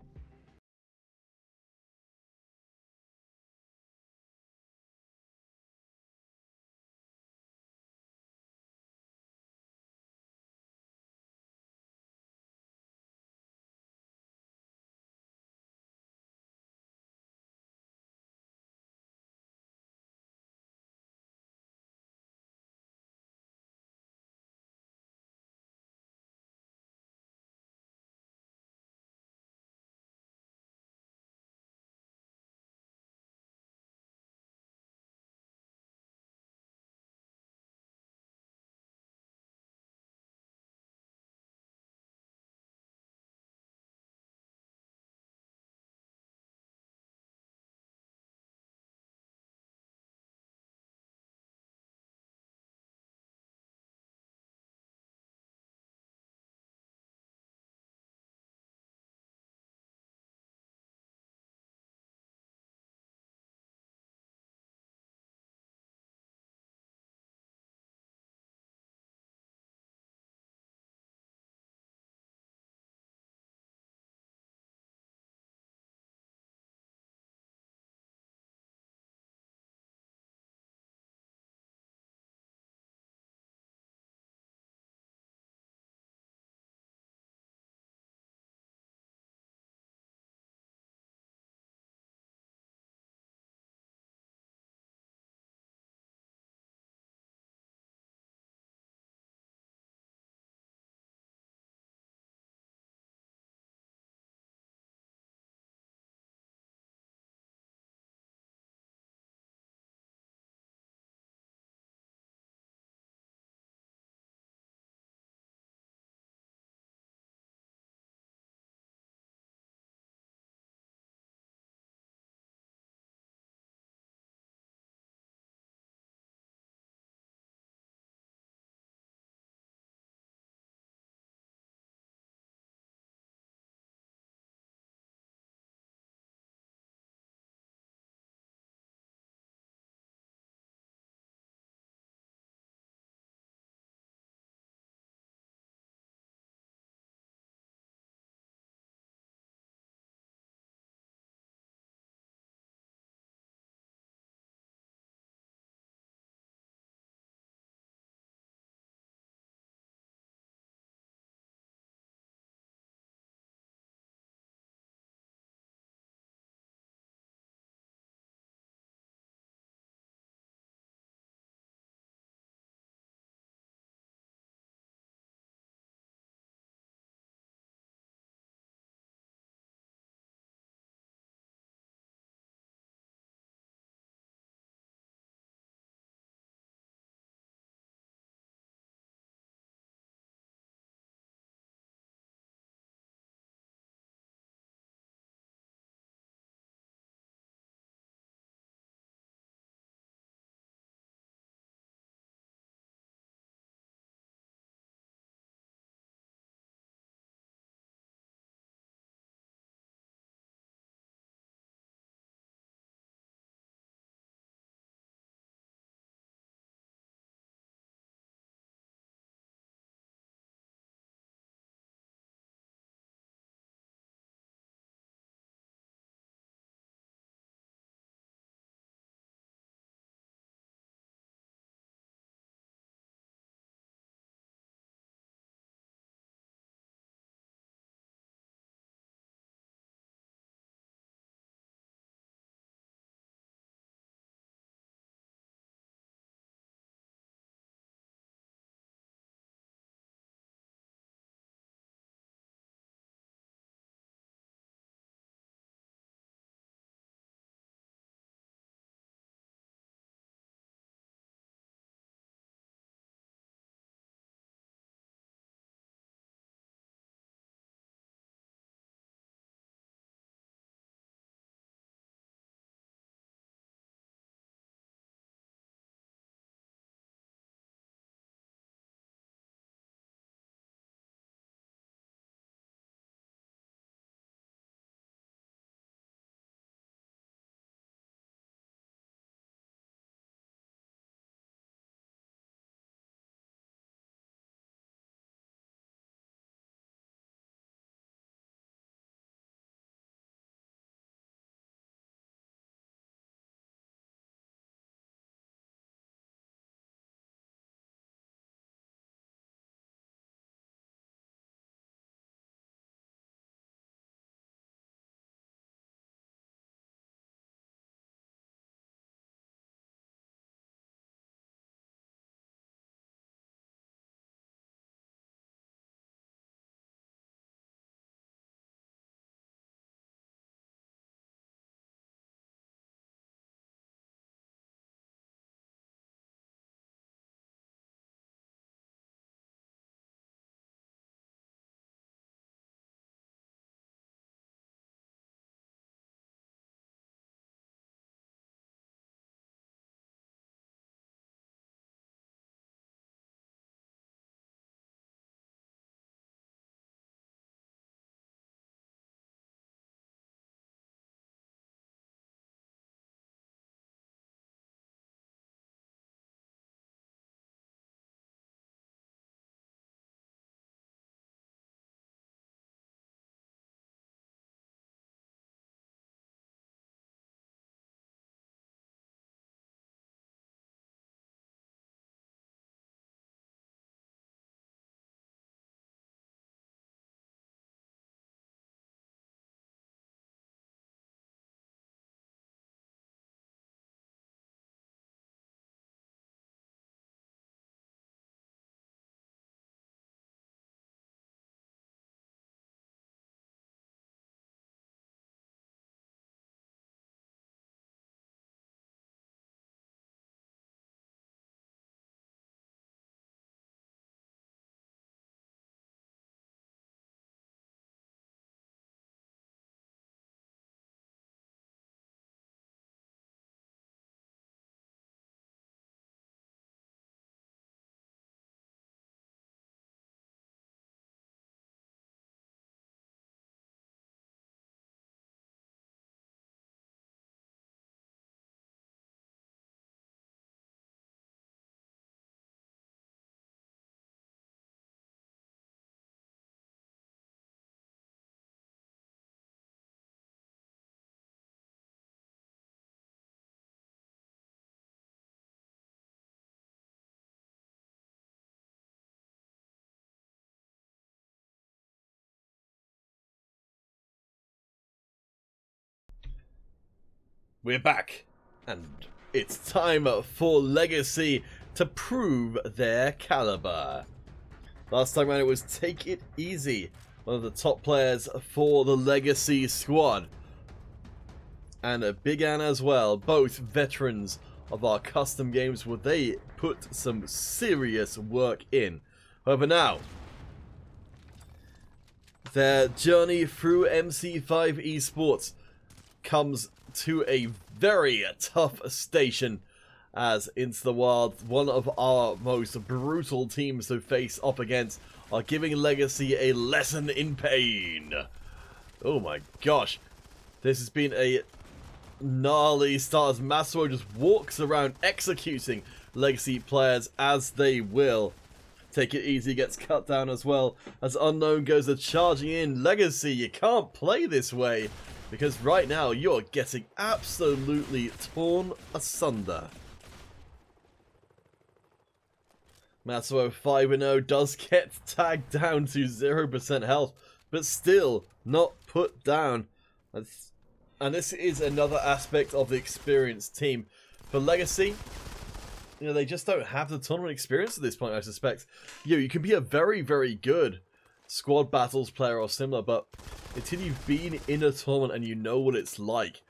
We're back, and it's time for Legacy to prove their caliber. Last time around it was Take It Easy, one of the top players for the Legacy squad. And Big Ann as well, both veterans of our custom games, where they put some serious work in. However now, their journey through MC5 Esports comes to a very tough station, as Into the Wild, one of our most brutal teams to face up against, are giving Legacy a lesson in pain. Oh my gosh, this has been a gnarly start as Masuo just walks around executing Legacy players as they will. Take It Easy gets cut down as well as Unknown goes to charging in. Legacy, you can't play this way, because right now you're getting absolutely torn asunder. Masuo 5-0 does get tagged down to 0% health, but still not put down. And this is another aspect of the experienced team. For Legacy, you know, they just don't have the tournament experience at this point, I suspect. You can be a very, very good squad battles player or similar, but until you've been in a tournament and you know what it's like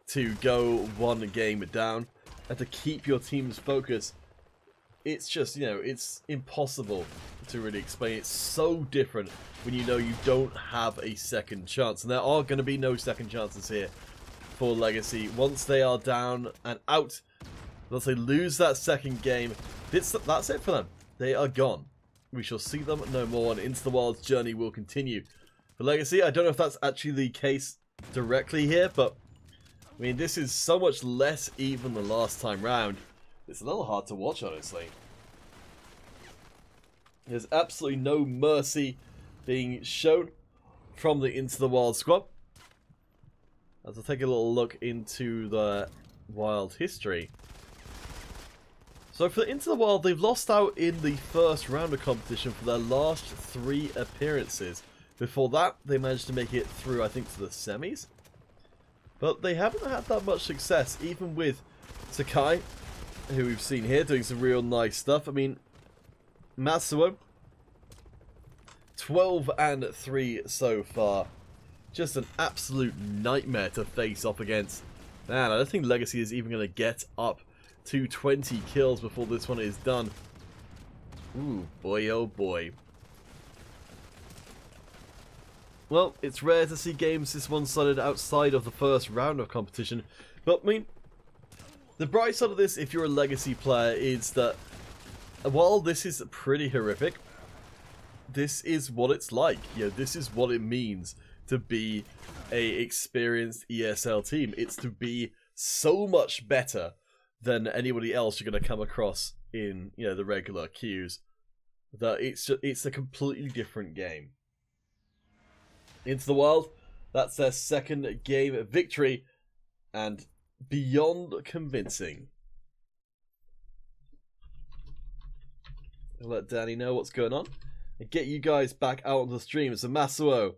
to go one game down and to keep your team's focus, it's just, you know, it's impossible to really explain. It's so different when you know you don't have a second chance, and there are going to be no second chances here for Legacy. Once they are down and out, once they lose that second game, that's it for them. They are gone. We shall see them no more, and Into the Wild's journey will continue. For Legacy, I don't know if that's actually the case directly here, but I mean, this is so much less even than last time round. It's a little hard to watch, honestly. There's absolutely no mercy being shown from the Into the Wild squad. As I take a little look into the Wild history. So for Into the Wild, they've lost out in the first round of competition for their last 3 appearances. Before that, they managed to make it through, I think, to the semis. But they haven't had that much success, even with Sakai, who we've seen here doing some real nice stuff. I mean, Masuo, 12-3 so far. Just an absolute nightmare to face off against. Man, I don't think Legacy is even going to get up to 20 kills before this one is done. Ooh, boy oh boy. Well, it's rare to see games this one-sided outside of the first round of competition, but I mean, the bright side of this, if you're a Legacy player, is that while this is pretty horrific, this is what it's like. You know, this is what it means to be a experienced ESL team. It's to be so much better than anybody else you're going to come across in, you know, the regular queues, that it's a completely different game. Into the Wild, that's their second game victory, and beyond convincing. I'll let Danny know what's going on and get you guys back out on the stream. So Masuo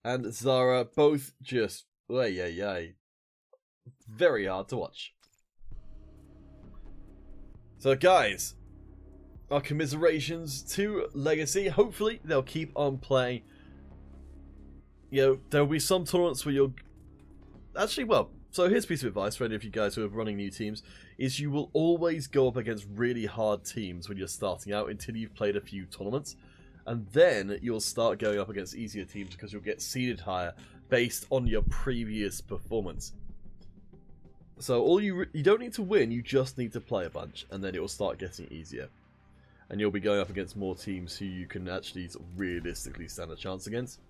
and Zara both just very hard to watch. So guys, our commiserations to Legacy. Hopefully they'll keep on playing. You know, there'll be some tournaments where you'll actually, well, so here's a piece of advice for any of you guys who are running new teams, is you will always go up against really hard teams when you're starting out until you've played a few tournaments, and then you'll start going up against easier teams because you'll get seeded higher based on your previous performance. So you don't need to win, you just need to play a bunch, and then it will start getting easier. And you'll be going up against more teams who you can actually sort of realistically stand a chance against.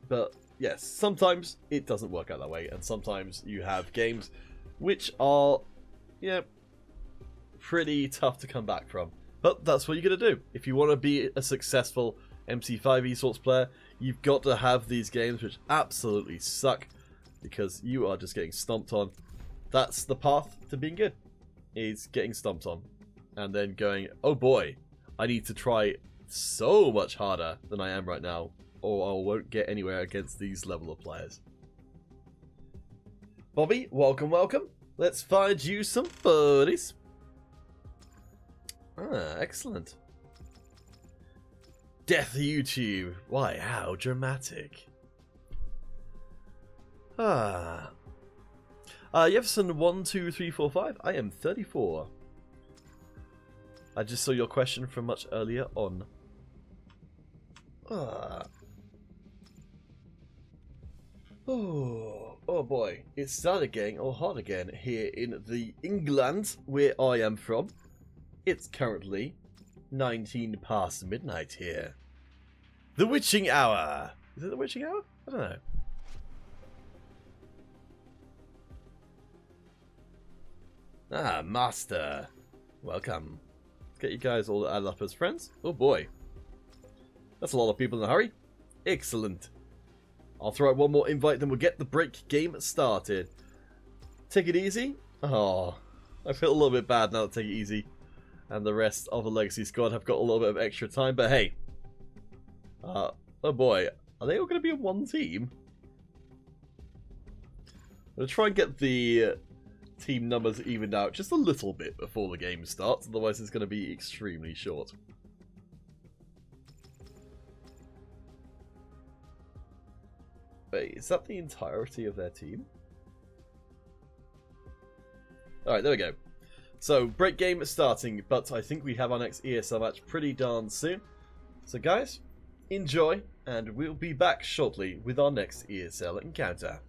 But yes, sometimes it doesn't work out that way, and sometimes you have games which are, you know, pretty tough to come back from. But that's what you're going to do. If you want to be a successful MC5 esports player, you've got to have these games which absolutely suck, because you are just getting stomped on. That's the path to being good, is getting stomped on. And then going, oh boy, I need to try so much harder than I am right now, or I won't get anywhere against these level of players. Bobby, welcome, welcome. Let's find you some buddies. Ah, excellent. Death YouTube. Why, how dramatic. Ah. Jefferson 1, 2, 3, 4, 5. I am 34. I just saw your question from much earlier on. Ah. Oh boy. It started getting all hot again here in the England where I am from. It's currently 19 past midnight here. The witching hour. Is it the witching hour? I don't know. Ah, master. Welcome. Let's get you guys all added up as friends. Oh boy. That's a lot of people in a hurry. Excellent. I'll throw out one more invite, then we'll get the break game started. Take it easy. Oh, I feel a little bit bad now to take it easy. And the rest of the Legacy squad have got a little bit of extra time, but hey. Oh boy. Are they all going to be in one team? I'm going to try and get the team numbers evened out just a little bit before the game starts, otherwise it's going to be extremely short. Wait, is that the entirety of their team? Alright, there we go. So, break game starting, but I think we have our next ESL match pretty darn soon. So guys, enjoy, and we'll be back shortly with our next ESL encounter.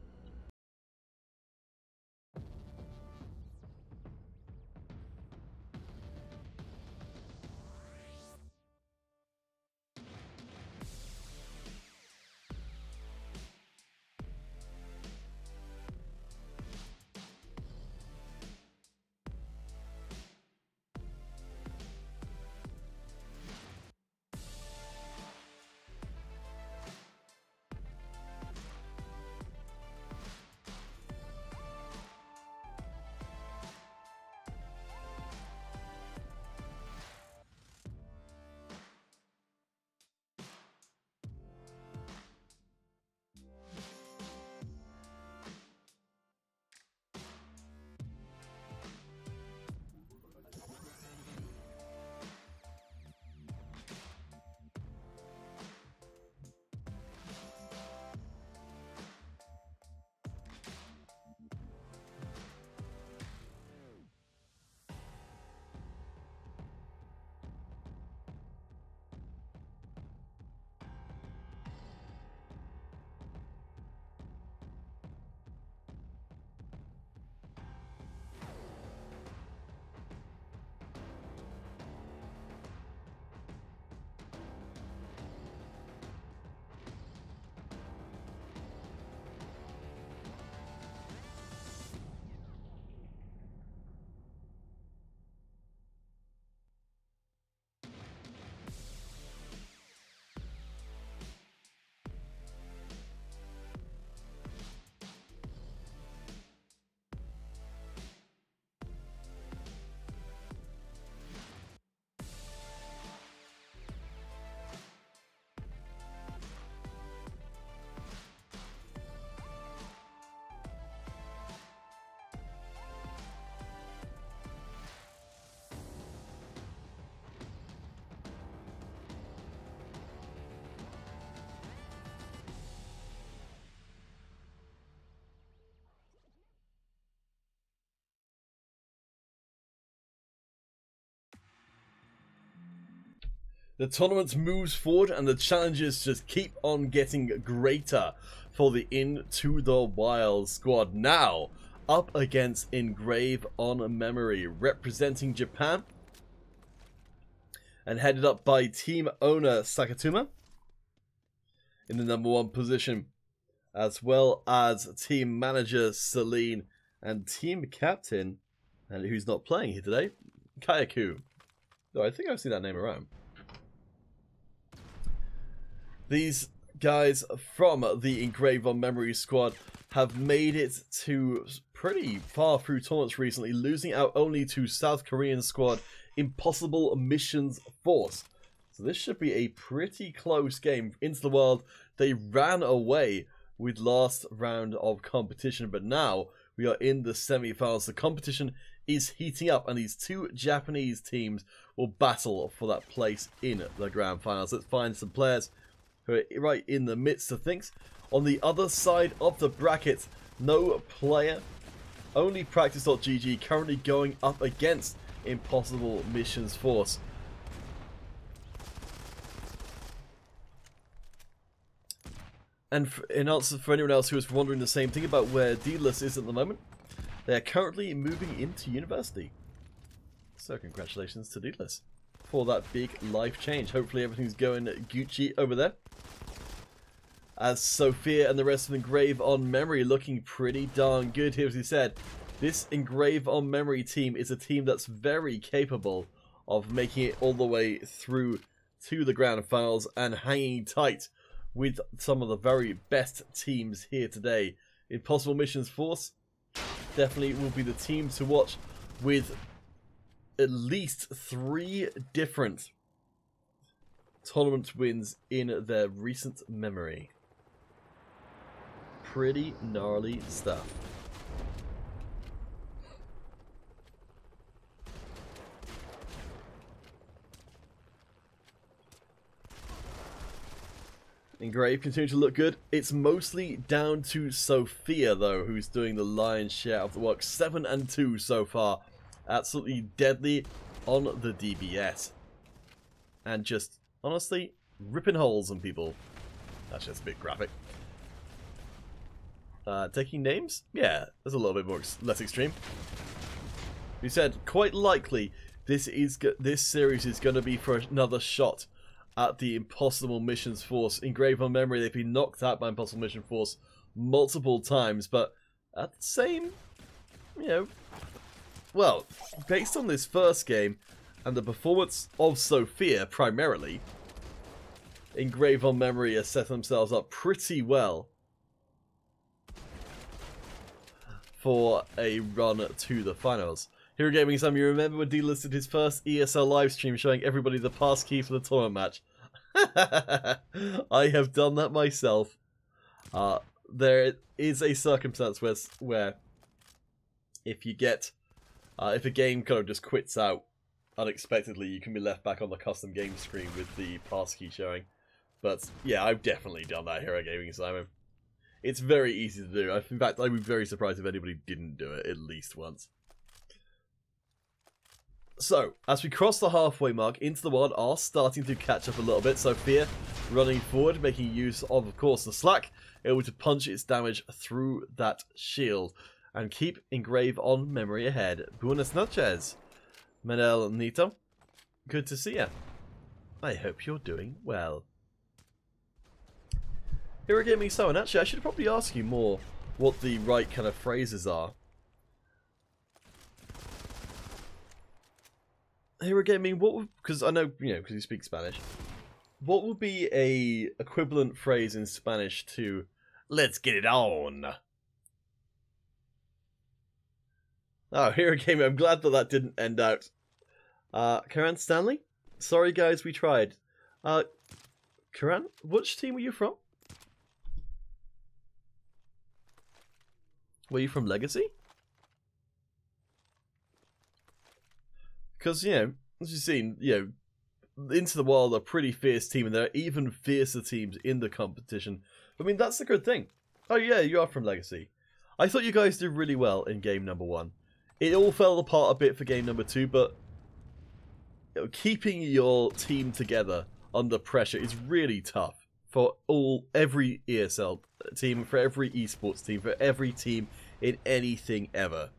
The tournament moves forward and the challenges just keep on getting greater for the Into the Wild squad. Now, up against Engrave on Memory, representing Japan. And headed up by team owner Sakatuma in the #1 position. As well as team manager Celine and team captain, and who's not playing here today, Kayaku. Though I think I've seen that name around. These guys from the Engrave on Memory squad have made it to pretty far through tournaments recently, losing out only to South Korean squad Impossible Missions Force. So this should be a pretty close game. Into the World, they ran away with last round of competition, but now We are in the semi-finals. The competition is heating up, and these two Japanese teams will battle for that place in the grand finals. Let's find some players who are right in the midst of things. On the other side of the bracket, no player, only Practice.gg currently going up against Impossible Missions Force. And in answer for anyone else who is wondering the same thing about where Daedalus is at the moment, they are currently moving into university. So congratulations to Daedalus for that big life change. Hopefully everything's going Gucci over there. As Sophia and the rest of Engrave on Memory looking pretty darn good here, as he said. This Engrave on Memory team is a team that's very capable of making it all the way through to the grand finals and hanging tight with some of the very best teams here today. Impossible Missions Force definitely will be the team to watch, with at least 3 different tournament wins in their recent memory. Pretty gnarly stuff. Engrave continue to look good. It's mostly down to Sophia, though, who's doing the lion's share of the work. 7-2 so far. Absolutely deadly on the DBS. And just, honestly, ripping holes in people. That's just a bit graphic. Taking names? Yeah, that's a little bit more less extreme. We said, quite likely, this series is going to be for another shot at the Impossible Missions Force. Engrave on Memory, they've been knocked out by Impossible Mission Force multiple times, but at the same, well, based on this first game and the performance of Sophia primarily, Engrave on Memory has set themselves up pretty well for a run to the finals. Hero Gaming Sam, you remember when Daedalus did his first ESL livestream showing everybody the passkey for the tournament match? I have done that myself. There is a circumstance where if you get if a game kind of just quits out unexpectedly, you can be left back on the custom game screen with the passkey showing. But yeah, I've definitely done that, Hero Gaming Simon. It's very easy to do. In fact, I'd be very surprised if anybody didn't do it at least once. So, as we cross the halfway mark, Into the Wild are starting to catch up a little bit. Sophia running forward, making use of course, the slack, able to punch its damage through that shield and keep Engrave on Memory ahead. Buenas noches, Manel Nito. Good to see you. I hope you're doing well. Hero Gaming So, and actually I should probably ask you more what the right kind of phrases are. Hero Gaming, what would, because I know, because you speak Spanish, what would be a equivalent phrase in Spanish to "let's get it on"? Oh, Hero Gaming, I'm glad that didn't end out. Karan Stanley? Sorry guys, we tried. Karan, which team were you from? Were you from Legacy? Because, as you've seen, Into the Wild are a pretty fierce team, and there are even fiercer teams in the competition. I mean, that's a good thing. Oh yeah, you are from Legacy. I thought you guys did really well in game number 1. It all fell apart a bit for game number 2, but keeping your team together under pressure is really tough for every ESL team, for every esports team, for every team in anything ever.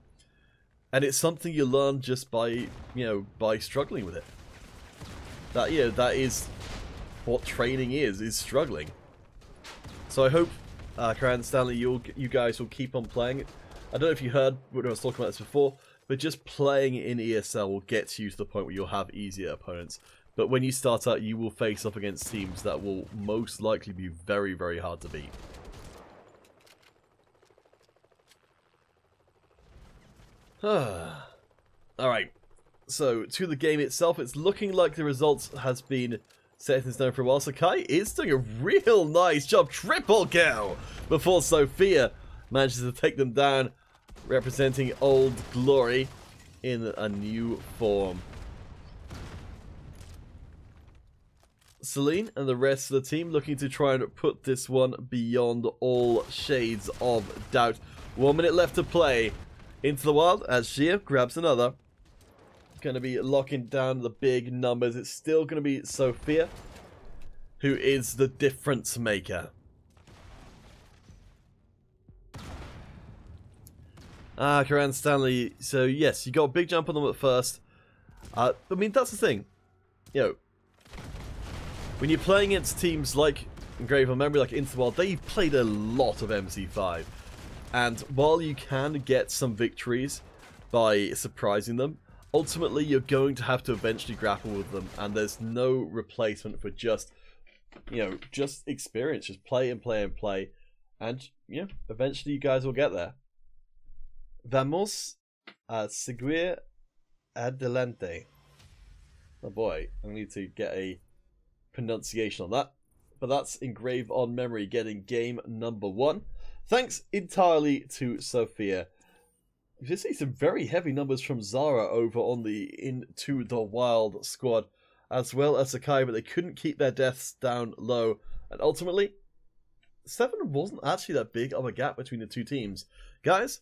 And it's something you learn just by, by struggling with it. That is what training is struggling. So I hope, Karan Stanley, you guys will keep on playing. I don't know if you heard when I was talking about this before, but just playing in ESL will get you to the point where you'll have easier opponents. But when you start out, you will face up against teams that will most likely be very, very hard to beat. Alright, so to the game itself, it's looking like the results has been set in stone for a while. Sakai is doing a real nice job, triple kill, before Sophia manages to take them down representing old glory in a new form. Celine and the rest of the team looking to try and put this one beyond all shades of doubt. 1 minute left to play. Into the Wild as Shia grabs another. Going to be locking down the big numbers. It's still going to be Sophia who is the difference maker. Karan Stanley. So yes, you got a big jump on them at first. I mean, that's the thing. You know, when you're playing against teams like Engrave on Memory, like Into the Wild, they've played a lot of MC5. And while you can get some victories by surprising them, ultimately you're going to have to eventually grapple with them. And there's no replacement for just, you know, just experience. Just play and play and play. And, you know, eventually you guys will get there. Vamos a seguir adelante. Oh boy, I need to get a pronunciation on that. But that's Engrave on Memory getting game number 1. Thanks entirely to Sophia. You can see some very heavy numbers from Zara over on the Into the Wild squad, as well as Sakai, but they couldn't keep their deaths down low. And ultimately, 7 wasn't actually that big of a gap between the two teams. Guys,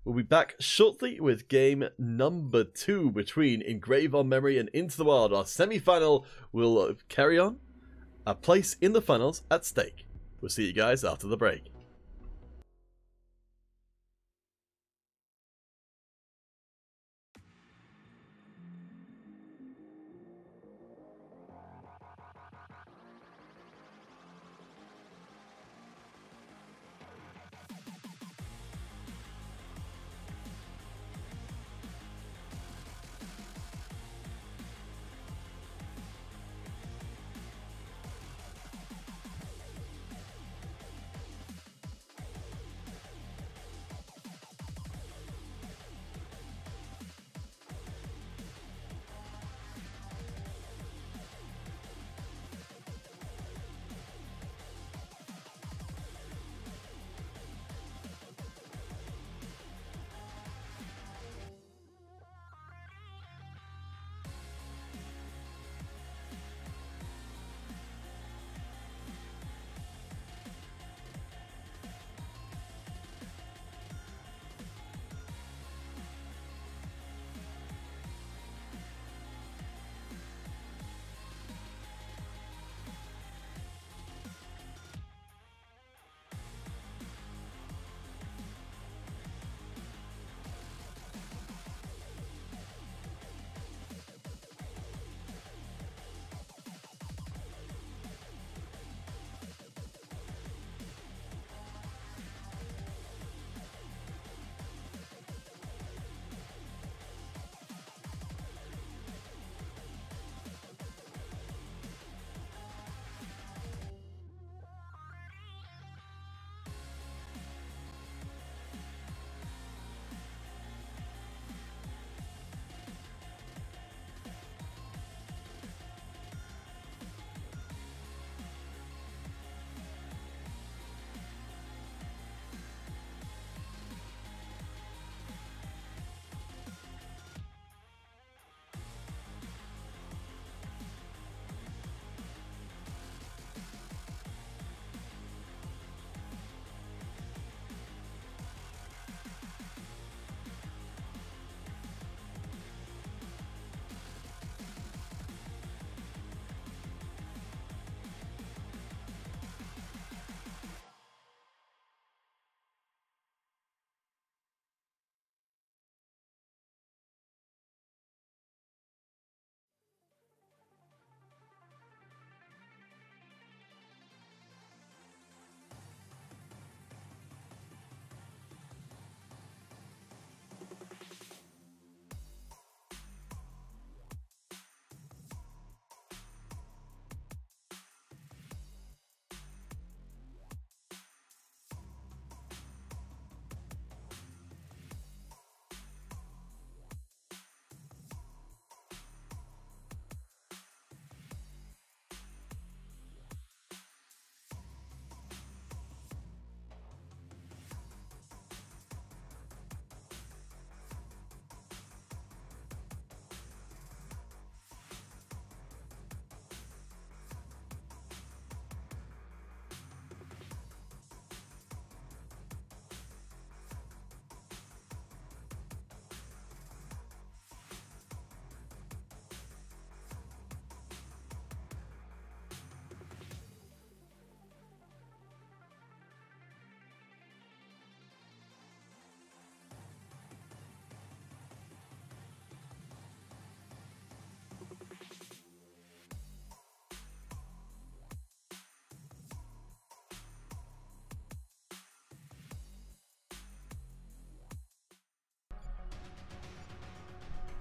we'll be back shortly with game number 2 between Engrave on Memory and Into the Wild. Our semi-final will carry on. A place in the finals at stake. We'll see you guys after the break.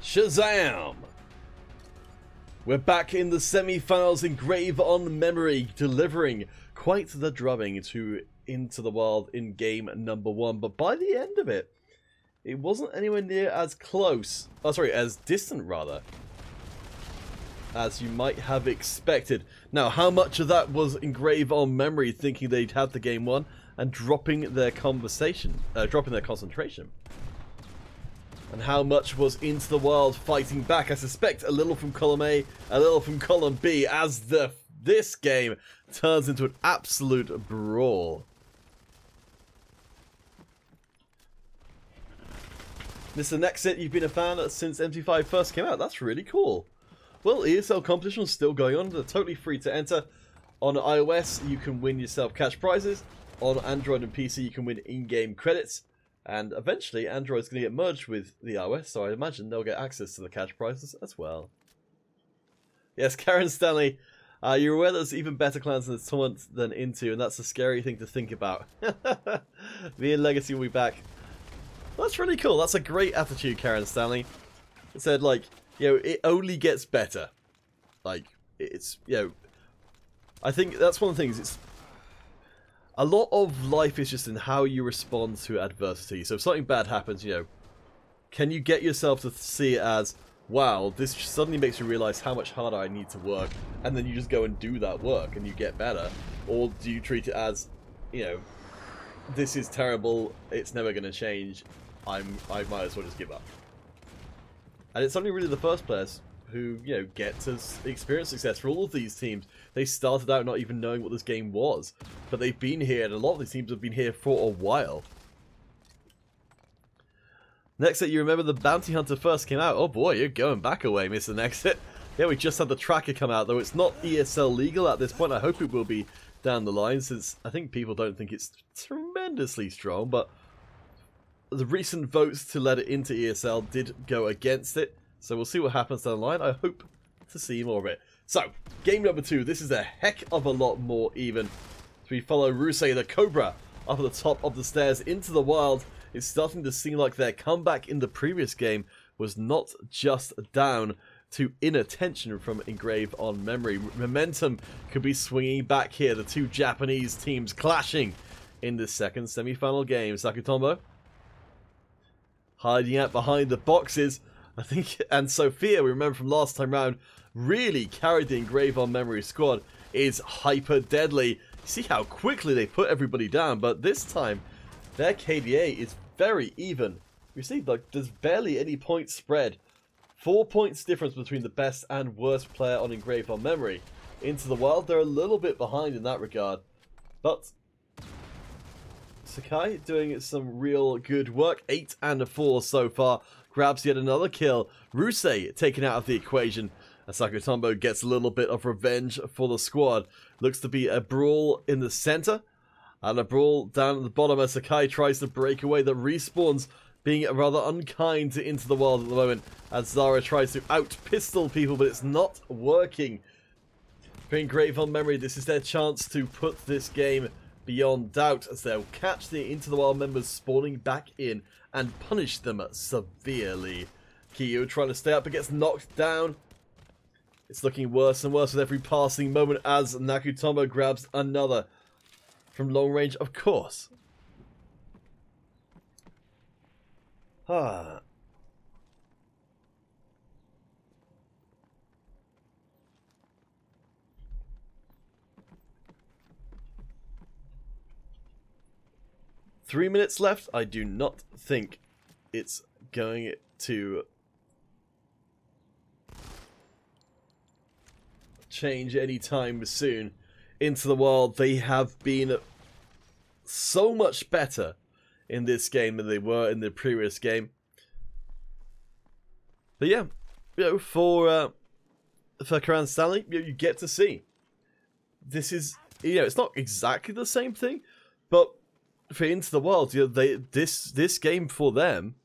Shazam! We're back in the semi-finals. Engrave on Memory, delivering quite the drubbing to Into the Wild in game number 1. But by the end of it, it wasn't anywhere near as close. Oh, sorry, as distant rather, as you might have expected. Now, how much of that was Engrave on Memory thinking they'd have the game won and dropping their concentration? And how much was Into the Wild fighting back? I suspect a little from column A, a little from column B, as this game turns into an absolute brawl. Mr. Nexit, you've been a fan since MT5 first came out. That's really cool. Well, ESL competition is still going on. They're totally free to enter. On iOS, you can win yourself cash prizes. On Android and PC, you can win in-game credits. And eventually, Android's going to get merged with the iOS, so I imagine they'll get access to the cash prizes as well. Yes, Karen Stanley, you're aware there's even better clans in this tournament than Into, and that's a scary thing to think about. Me and Legacy will be back. That's really cool. That's a great attitude, Karen Stanley. It said, like, you know, it only gets better. Like, it's, you know, I think that's one of the things. It's a lot of life is just in how you respond to adversity. So if something bad happens, you know, can you get yourself to see it as, wow, this suddenly makes you realize how much harder I need to work, and then you just go and do that work and you get better? Or do you treat it as, you know, this is terrible, it's never going to change, I might as well just give up? And it's only really the first players who, you know, get to experience success. For all of these teams, they started out not even knowing what this game was, but they've been here, and a lot of these teams have been here for a while. Nexit, you remember the Bounty Hunter first came out? Oh boy, you're going back away, Mr. Nexit. Yeah, we just had the tracker come out, though it's not ESL legal at this point. I hope it will be down the line, since I think people don't think it's tremendously strong, but the recent votes to let it into ESL did go against it. So we'll see what happens down the line. I hope to see more of it. So, game number 2. This is a heck of a lot more even. So we follow Rusey the Cobra up at the top of the stairs. Into the Wild. It's starting to seem like their comeback in the previous game was not just down to inattention from Engrave on Memory. Momentum could be swinging back here. The two Japanese teams clashing in this second semi-final game. Sakutombo hiding out behind the boxes, I think, and Sophia, we remember from last time round, really carried the Engrave on Memory squad, is hyper deadly. See how quickly they put everybody down, but this time their KDA is very even. You see, like, there's barely any points spread. 4 points difference between the best and worst player on Engrave on Memory. Into the Wild, they're a little bit behind in that regard, but Sakai doing some real good work. 8 and 4 so far. Grabs yet another kill. Rusey taken out of the equation. And Sakutombo gets a little bit of revenge for the squad. Looks to be a brawl in the center. And a brawl down at the bottom as Sakai tries to break away. The respawns being rather unkind to Into the Wild at the moment. As Zara tries to out-pistol people, but it's not working. For Engrave on Memory, this is their chance to put this game beyond doubt, as they'll catch the Into the Wild members spawning back in and punish them severely. Kiyu trying to stay up but gets knocked down. It's looking worse and worse with every passing moment as Nakutomo grabs another from long range, of course. 3 minutes left. I do not think it's going to change anytime soon. Into the Wild, they have been so much better in this game than they were in the previous game. But yeah, you know, for Karen Stanley, you get to see this is, you know, it's not exactly the same thing, but for Into the Wild, you know, this game for them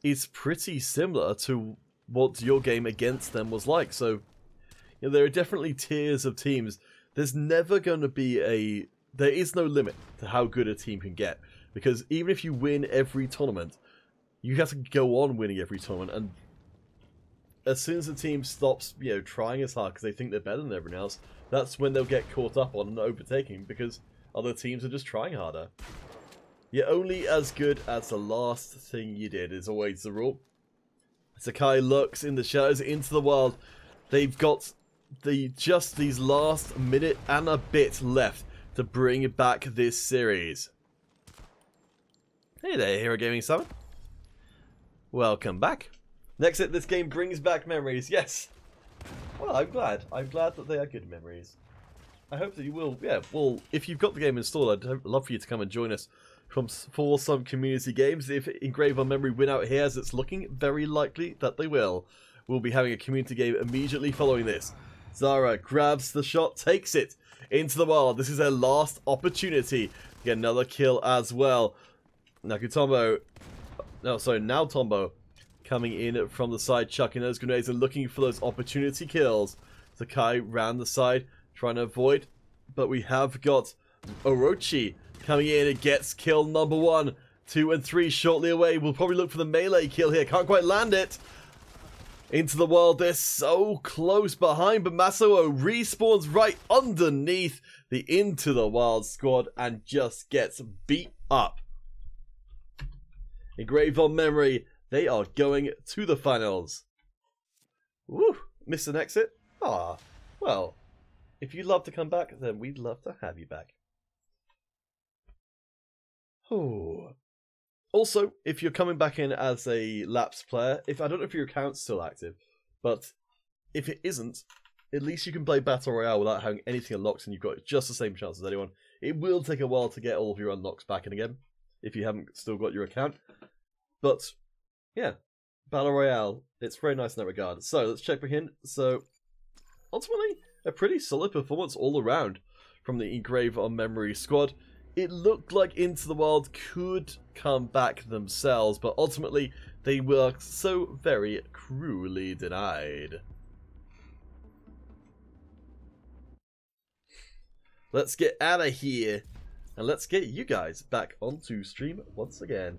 is pretty similar to what your game against them was like. So, you know, there are definitely tiers of teams. There's never going to be there is no limit to how good a team can get, because even if you win every tournament, you have to go on winning every tournament, and as soon as the team stops, trying as hard because they think they're better than everyone else, that's when they'll get caught up on and overtaking because other teams are just trying harder. You're only as good as the last thing you did is always the rule. Sakai looks in the shadows into the world. They've got just these last minute and a bit left to bring back this series. Hey there, Hero Gaming Summon. Welcome back. Next up, this game brings back memories. Yes. Well, I'm glad. I'm glad that they are good memories. I hope that you will. Yeah, well, if you've got the game installed, I'd love for you to come and join us for some community games. If Engrave on Memory win out here, as it's looking very likely that they will, we'll be having a community game immediately following this. Zara grabs the shot, takes it into the wild. This is their last opportunity to get another kill as well. Tombo coming in from the side, chucking those grenades and looking for those opportunity kills. Sakai ran the side, trying to avoid, but we have got Orochi coming in and gets kill number 1. 2 and 3 shortly away. We'll probably look for the melee kill here. Can't quite land it. Into the world. They're so close behind, but Masao respawns right underneath the Into the Wild squad and just gets beat up. Engraved on Memory, they are going to the finals. Woo! Missed an exit? Ah, well, if you'd love to come back, then we'd love to have you back. Oh. Also, if you're coming back in as a lapsed player, I don't know if your account's still active, but if it isn't, at least you can play Battle Royale without having anything unlocked and you've got just the same chance as anyone. It will take a while to get all of your unlocks back in again, if you haven't still got your account. But, yeah, Battle Royale, it's very nice in that regard. So, let's check back in. So, ultimately, a pretty solid performance all around from the Engrave on Memory squad. It looked like Into the Wild could come back themselves, but ultimately they were so very cruelly denied. Let's get out of here and let's get you guys back onto stream once again.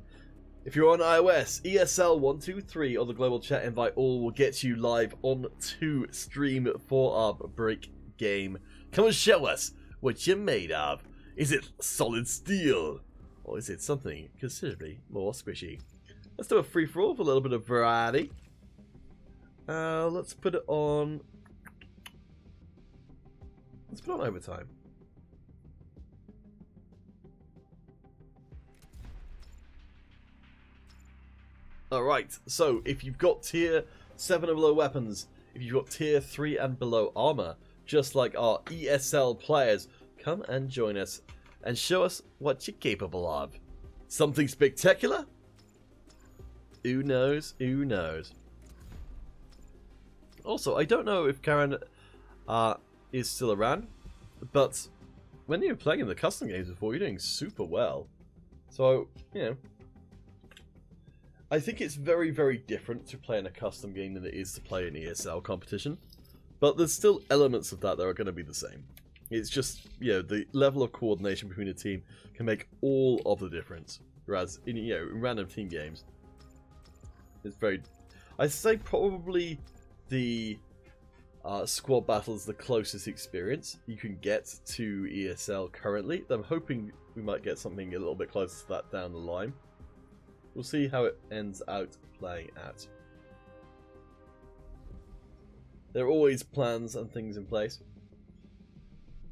If you're on iOS, ESL123 on the global chat invite all will get you live on to stream for our break game. Come and show us what you're made of. Is it solid steel? Or is it something considerably more squishy? Let's do a free-for-all for a little bit of variety. Let's put it on... Let's put it on overtime. Alright, so if you've got tier 7 and below weapons, if you've got tier 3 and below armor, just like our ESL players, come and join us and show us what you're capable of. Something spectacular? Who knows? Who knows? Also, I don't know if Karen is still around, but when you were playing in the custom games before, you're doing super well. So, I think it's very, very different to play in a custom game than it is to play an ESL competition. But there's still elements of that are going to be the same. It's just, the level of coordination between a team can make all of the difference. Whereas, in random team games, it's very... I'd say probably the squad battle is the closest experience you can get to ESL currently. I'm hoping we might get something a little bit closer to that down the line. We'll see how it ends out playing out. There are always plans and things in place.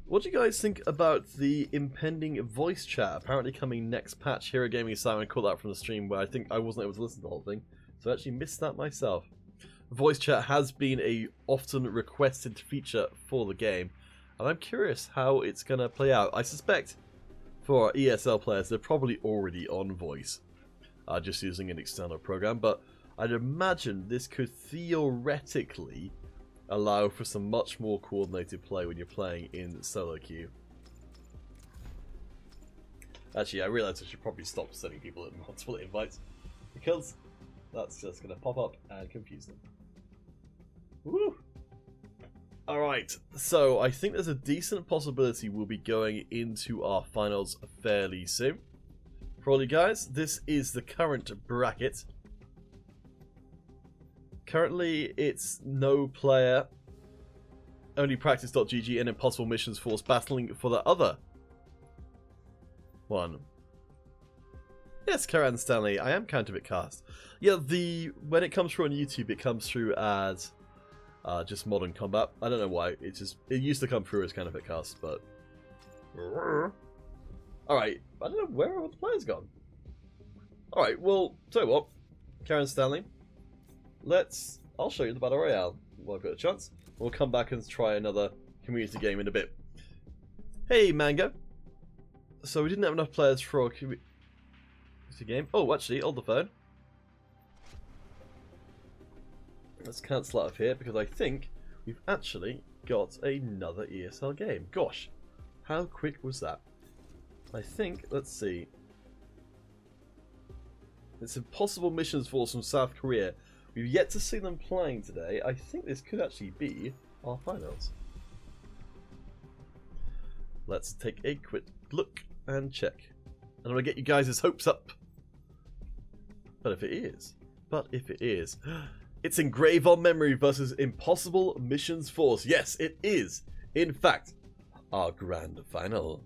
What do you guys think about the impending voice chat apparently coming next patch? Hero Gaming Simon called out from the stream where I think I wasn't able to listen to the whole thing, so I actually missed that myself. Voice chat has been a often requested feature for the game, and I'm curious how it's going to play out. I suspect for our ESL players they're probably already on voice, just using an external program, but I'd imagine this could theoretically allow for some much more coordinated play when you're playing in solo queue. Actually, I realised I should probably stop sending people multiple invites, because that's just going to pop up and confuse them. Woo! Alright, so I think there's a decent possibility we'll be going into our finals fairly soon. For all you guys, this is the current bracket. Currently, it's no player, only practice.gg and Impossible Missions Force battling for the other one. Yes, Karan Stanley, I am Counterfeit Cast. Yeah, when it comes through on YouTube, it comes through as just Modern Combat. I don't know why. It used to come through as Counterfeit Cast, but alright, I don't know where have the players gone. Alright, well, tell you what, Karan Stanley, I'll show you the Battle Royale while I've got a chance. We'll come back and try another community game in a bit. Hey, Mango. So we didn't have enough players for a community game. Oh, actually, hold the phone. Let's cancel out of here because I think we've actually got another ESL game. Gosh, how quick was that? I think, let's see. It's Impossible Missions Force from South Korea. We've yet to see them playing today. I think this could actually be our finals. Let's take a quick look and check. And I'm going to get you guys' hopes up. But if it is, it's Engrave on Memory versus Impossible Missions Force. Yes, it is, in fact, our grand final.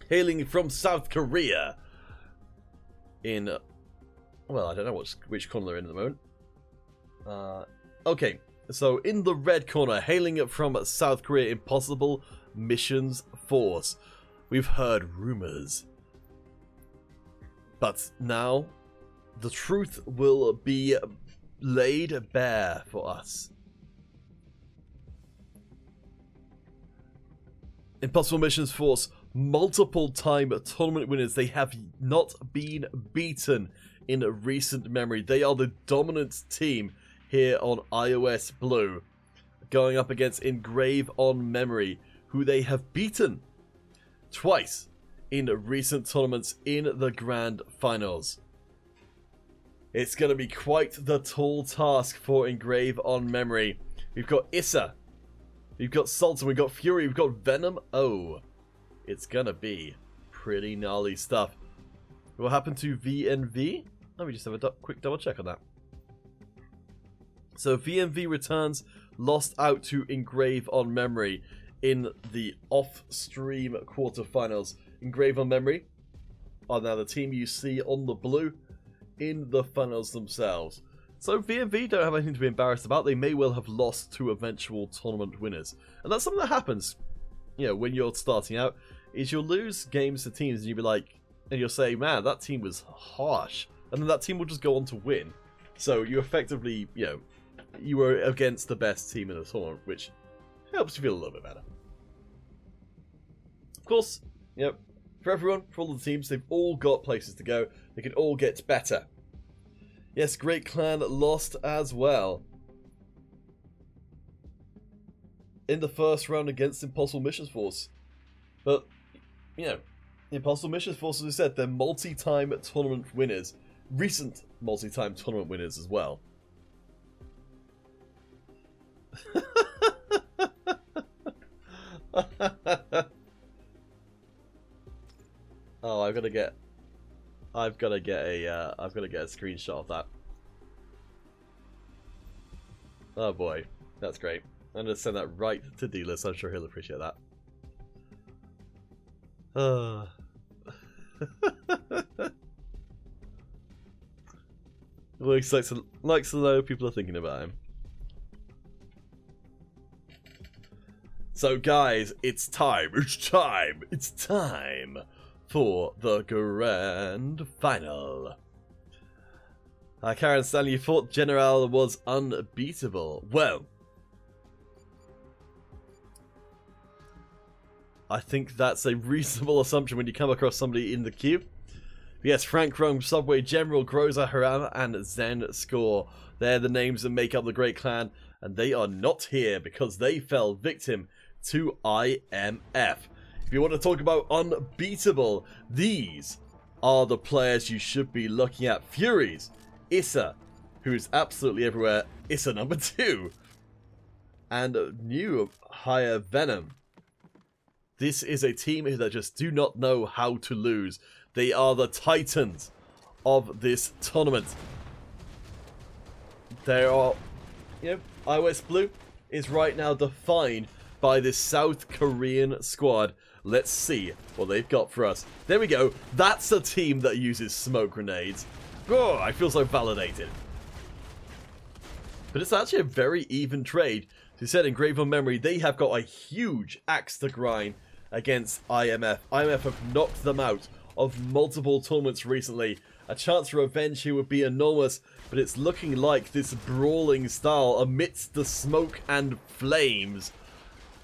Hailing from South Korea in, well, I don't know which corner they're in at the moment. Okay, so in the red corner, hailing from South Korea, Impossible Missions Force. We've heard rumors, but now the truth will be laid bare for us. Impossible Missions Force, multiple-time tournament winners. They have not been beaten in recent memory. They are the dominant team here on iOS Blue, going up against Engrave on Memory, who they have beaten twice in recent tournaments in the grand finals. It's going to be quite the tall task for Engrave on Memory. We've got Issa, we've got Sultan, we've got Fury, we've got Venom. Oh, it's going to be pretty gnarly stuff. What happened to VNV? Let me just have a quick double check on that. So VNV returns, lost out to Engrave on Memory in the off-stream quarterfinals. Engrave on Memory are now the team you see on the blue in the finals themselves. So VNV don't have anything to be embarrassed about. They may well have lost to eventual tournament winners. And that's something that happens, you know, when you're starting out, is you'll lose games to teams and you'll be like, and you'll say, man, that team was harsh. And then that team will just go on to win. So you effectively, you know, you were against the best team in the tournament, which helps you feel a little bit better. Of course, you know, for everyone, for all the teams, they've all got places to go. They can all get better. Yes, Great Clan lost as well in the first round against Impossible Missions Force. But, you know, Impossible Missions Force, as I said, they're multi-time tournament winners. Recent multi-time tournament winners as well. Oh, I've got to get a screenshot of that. Oh boy, that's great. I'm gonna send that right to D-List. I'm sure he'll appreciate that. Looks likes to know people are thinking about him. So guys, it's time for the grand final. Karan Stanley, you thought General was unbeatable. Well, I think that's a reasonable assumption when you come across somebody in the queue. Yes, Frank Rome, Subway, General, Groza, Haram, and Zen Score. They're the names that make up the Great Clan, and they are not here because they fell victim to IMF. If you want to talk about unbeatable, these are the players you should be looking at. Furies, Issa, who's absolutely everywhere, Issa number 2, and new hire Venom. This is a team that just do not know how to lose. They are the titans of this tournament. There are, iOS Blue is right now defined by this South Korean squad. Let's see what they've got for us. There we go. That's a team that uses smoke grenades. Oh, I feel so validated. But it's actually a very even trade. As you said, Engraved on Memory, they have got a huge axe to grind against IMF. IMF have knocked them out of multiple tournaments recently. A chance for revenge here would be enormous, but it's looking like this brawling style amidst the smoke and flames.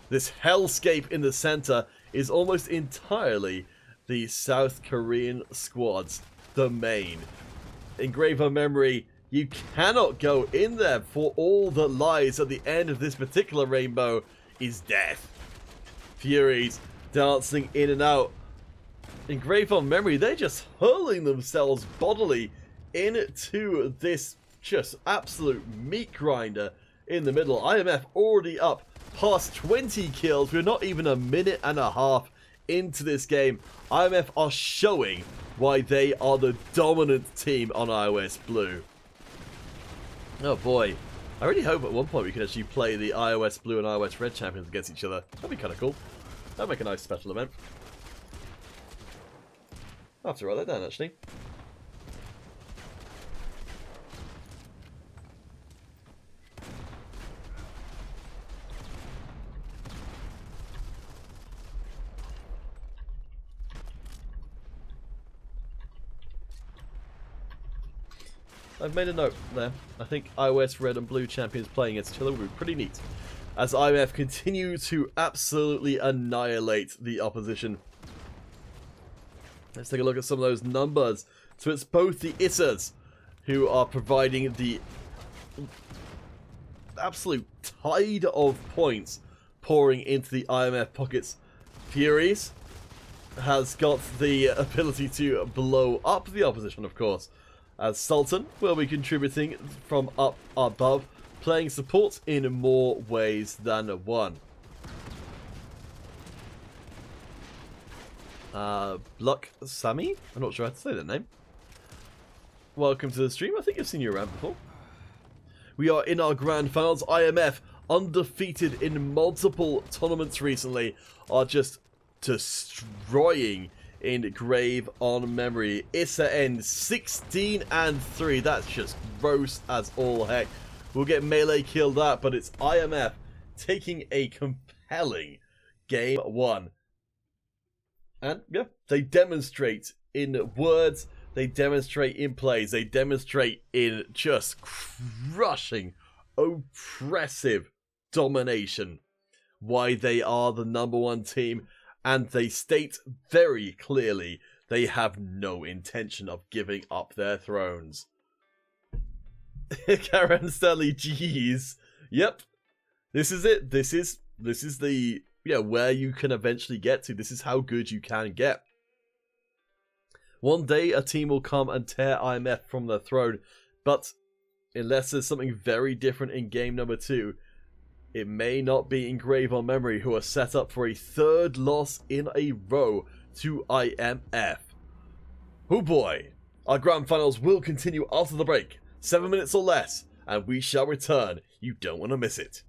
This hellscape in the center is almost entirely the South Korean squad's domain. Engraved on Memory, you cannot go in there, for all that lies at the end of this particular rainbow is death. Furies dancing in and out. Engraved on Memory, they're just hurling themselves bodily into this just absolute meat grinder in the middle. IMF already up past 20 kills. We're not even a minute and a half into this game. IMF are showing why they are the dominant team on iOS Blue. Oh boy. I really hope at one point we can actually play the iOS Blue and iOS Red champions against each other. That'd be kind of cool. That'd make a nice special event. I'll have to write that down, actually. I've made a note there. I think iOS Red and Blue champions playing against each other would be pretty neat, as IMF continue to absolutely annihilate the opposition. Let's take a look at some of those numbers. So it's both the Itters who are providing the absolute tide of points pouring into the IMF pockets. Furies has got the ability to blow up the opposition, of course, as Sultan will be contributing from up above, playing support in more ways than one. Luck Sammy? I'm not sure how to say that name. Welcome to the stream. I think I've seen you around before. We are in our grand finals. IMF, undefeated in multiple tournaments recently, are just destroying Engraved on Memory. Issa ends 16-3. That's just gross as all heck. We'll get Melee killed out, but it's IMF taking a compelling game one. And yeah, they demonstrate in words, they demonstrate in plays, they demonstrate in just crushing, oppressive domination why they are the #1 team, and they state very clearly they have no intention of giving up their thrones. Karen Stanley, jeez. Yep. This is it. This is the where you can eventually get to. This is how good you can get. One day a team will come and tear IMF from their throne, but unless there's something very different in game number 2, it may not be Engraved on Memory who are set up for a third loss in a row to IMF. Oh boy. Our grand finals will continue after the break. 7 minutes or less, and we shall return. You don't want to miss it.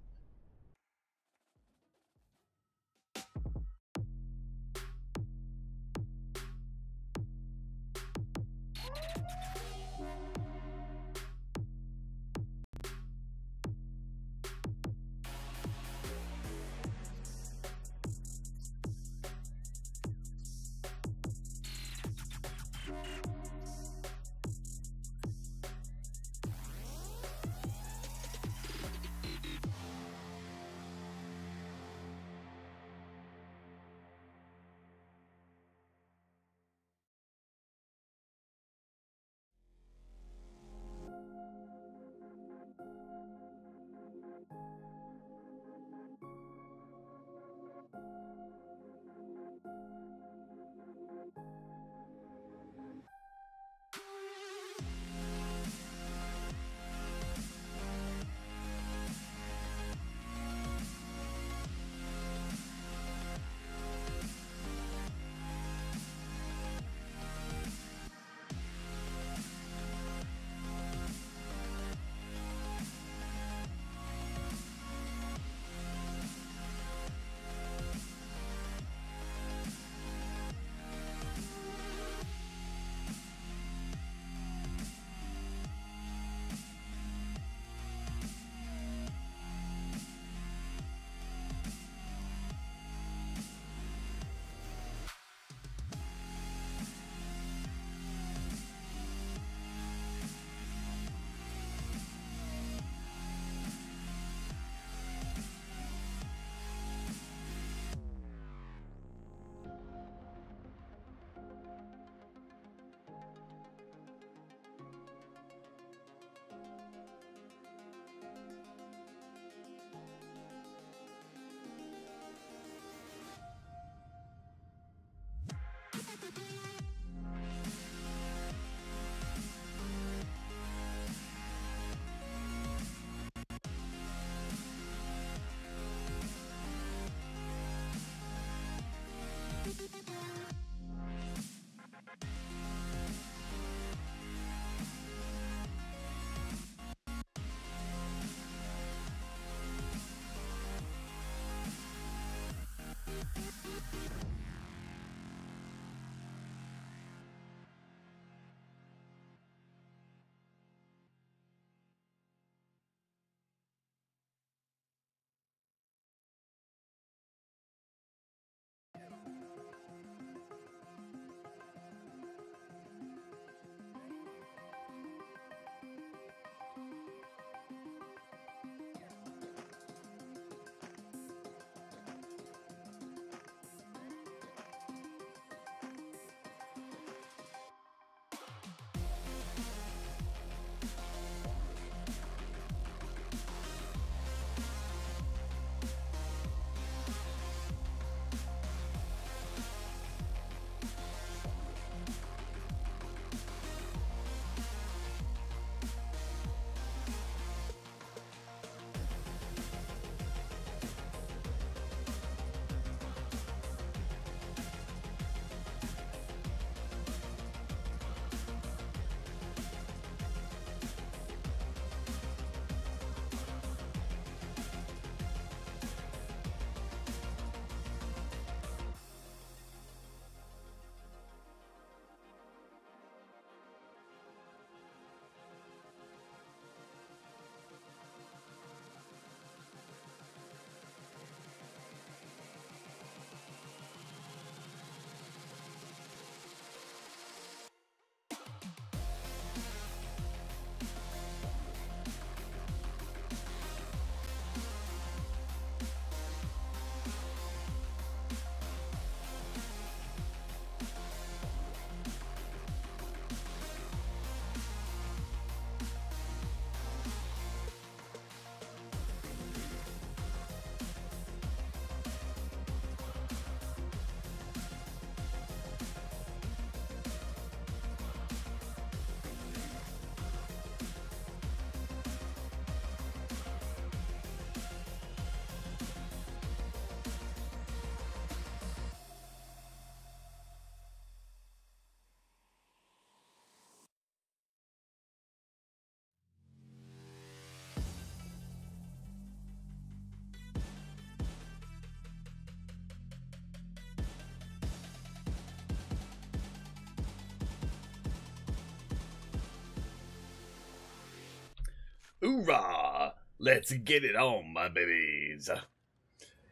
Hoorah! Let's get it on, my babies.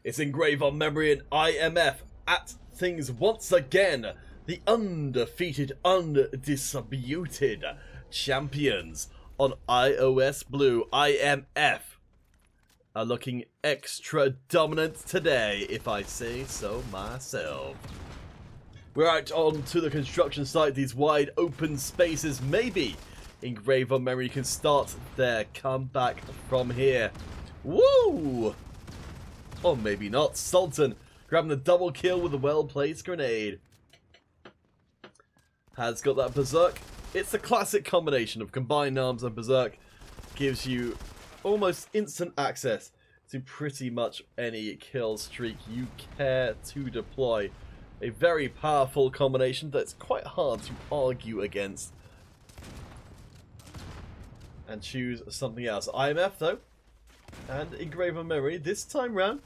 It's engraved on memory in IMF at things once again. The undefeated, undisputed champions on iOS Blue, IMF, are looking extra dominant today, if I say so myself. We're out onto the construction site, these wide open spaces. Maybe Engraved on Memory can start their comeback from here. Woo! Or maybe not. Sultan grabbing the double kill with a well-placed grenade. Has got that Berserk. It's the classic combination of combined arms and Berserk. Gives you almost instant access to pretty much any kill streak you care to deploy. A very powerful combination that's quite hard to argue against and choose something else. IMF though, and Engraved on Memory, this time round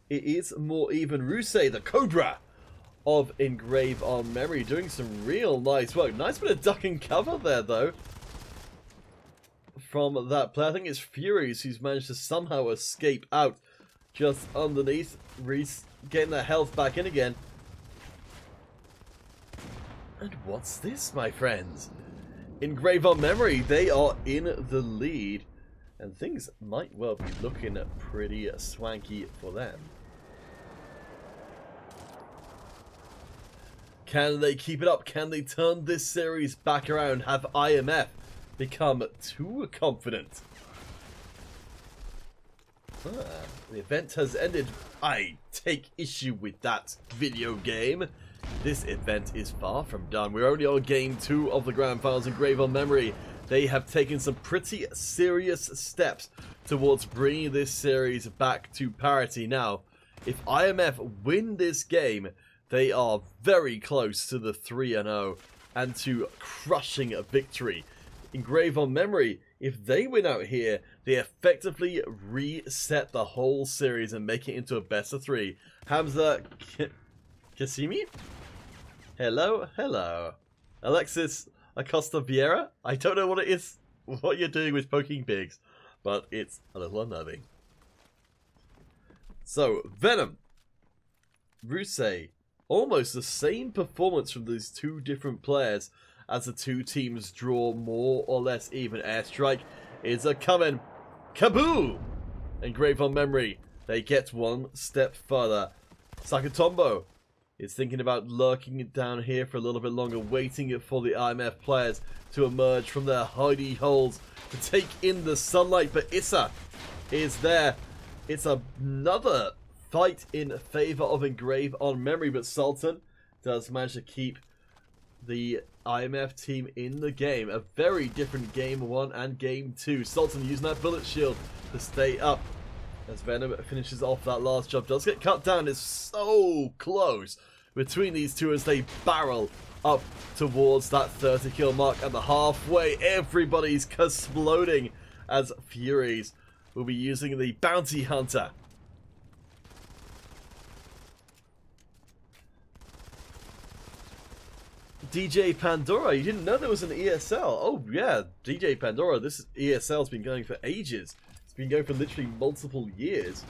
it is more even. Rusey, the Cobra of Engraved on Memory, doing some real nice work. Nice bit of duck and cover there though from that player. I think it's Furies who's managed to somehow escape out just underneath. Reese getting their health back in again. And what's this, my friends? Engraved on Memory, they are in the lead, and things might well be looking pretty swanky for them. Can they keep it up? Can they turn this series back around? Have IMF become too confident? The event has ended. I take issue with that, video game. This event is far from done. We're only on game 2 of the Grand Finals. Engraved on Memory, they have taken some pretty serious steps towards bringing this series back to parity. Now, if IMF win this game, they are very close to the 3-0 and to crushing a victory. Engraved on Memory, if they win out here, they effectively reset the whole series and make it into a best of 3. Hamza Kasimi? Hello, hello. Alexis Acosta Vieira? I don't know what it is, what you're doing with poking pigs, but it's a little unnerving. So, Venom, Rusey, almost the same performance from these two different players as the two teams draw more or less even. Airstrike is a coming. Kaboom! Engraved on Memory, they get one step further. Sakatombo is thinking about lurking it down here for a little bit longer, waiting for the IMF players to emerge from their hidey holes to take in the sunlight. But Issa is there. It's another fight in favor of Engraved on Memory, but Sultan does manage to keep the IMF team in the game. A very different game 1 and game 2. Sultan using that bullet shield to stay up as Venom finishes off that last job. Does get cut down. It's so close between these two as they barrel up towards that 30 kill mark, and the halfway everybody's exploding as Furies will be using the Bounty Hunter. DJ Pandora, you didn't know there was an ESL? Oh yeah, DJ Pandora, this ESL's been going for ages. It's been going for literally multiple years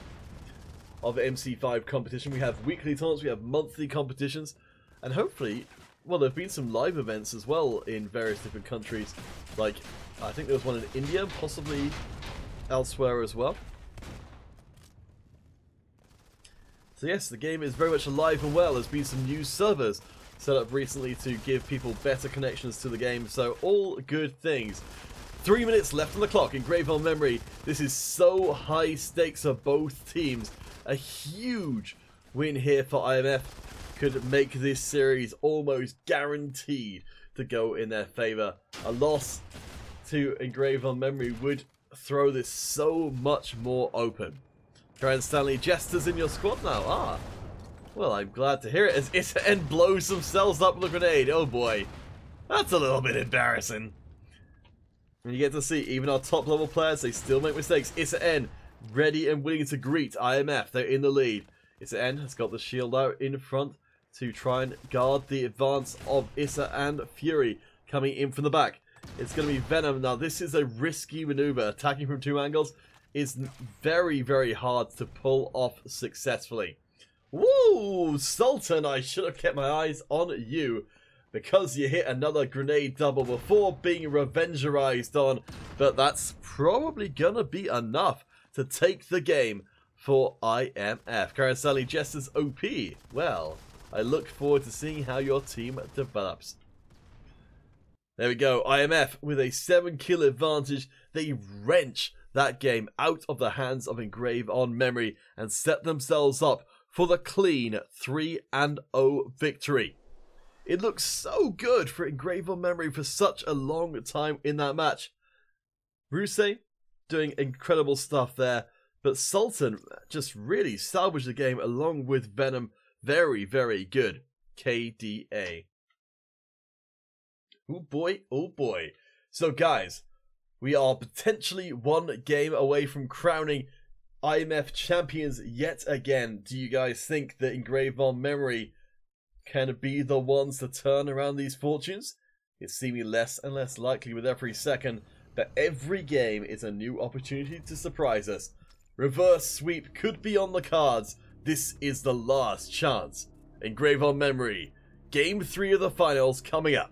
of MC5 competition. We have weekly tournaments, we have monthly competitions, and hopefully, well, there have been some live events as well in various different countries. Like, I think there was one in India, possibly elsewhere as well. So yes, the game is very much alive and well. There's been some new servers set up recently to give people better connections to the game, so all good things. 3 minutes left on the clock. Engraved on Memory, this is so high stakes for both teams. A huge win here for IMF could make this series almost guaranteed to go in their favor. A loss to Engraved on Memory would throw this so much more open. Karen Stanley, Jester's in your squad now. Ah, well, I'm glad to hear it as Issa N blows themselves up with a grenade. Oh boy, that's a little bit embarrassing. And you get to see, even our top level players, they still make mistakes. Issa N ready and willing to greet IMF. They're in the lead. Issa N has got the shield out in front to try and guard the advance of Issa and Fury coming in from the back. It's going to be Venom. Now, this is a risky maneuver. Attacking from 2 angles is very, very hard to pull off successfully. Woo! Sultan, I should have kept my eyes on you because you hit another grenade double before being revengerized on. But that's probably going to be enough to take the game for IMF. Caroselli just as OP. Well, I look forward to seeing how your team develops. There we go. IMF with a 7-kill advantage. They wrench that game out of the hands of Engrave on Memory and set themselves up for the clean 3-0 victory. It looks so good for Engrave on Memory for such a long time in that match. Rusey doing incredible stuff there, but Sultan just really salvaged the game along with Venom. Very, very good. KDA. Oh boy, oh boy. So guys, we are potentially 1 game away from crowning IMF champions yet again. Do you guys think that Engrave on Memory can be the ones to turn around these fortunes? It's seeming less and less likely with every second, but every game is a new opportunity to surprise us. Reverse sweep could be on the cards. This is the last chance. Engrave on Memory. Game 3 of the finals coming up.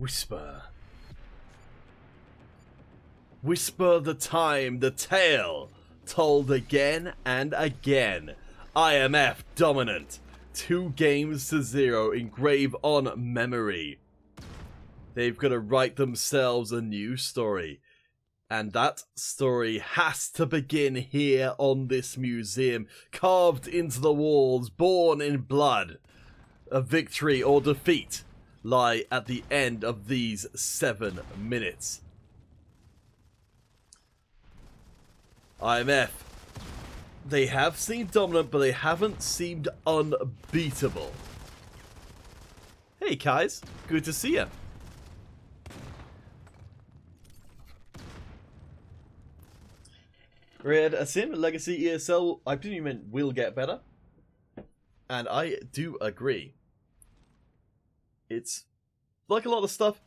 Whisper. Whisper the time, the tale, told again and again. IMF dominant. 2-0 engraved on memory. They've got to write themselves a new story. And that story has to begin here on this museum, carved into the walls, born in blood. A victory or defeat lie at the end of these 7 minutes. IMF, they have seemed dominant, but they haven't seemed unbeatable. Hey, Kais, good to see you. Red Asim, Legacy ESL, I presume you meant will get better. And I do agree. It's like a lot of stuff,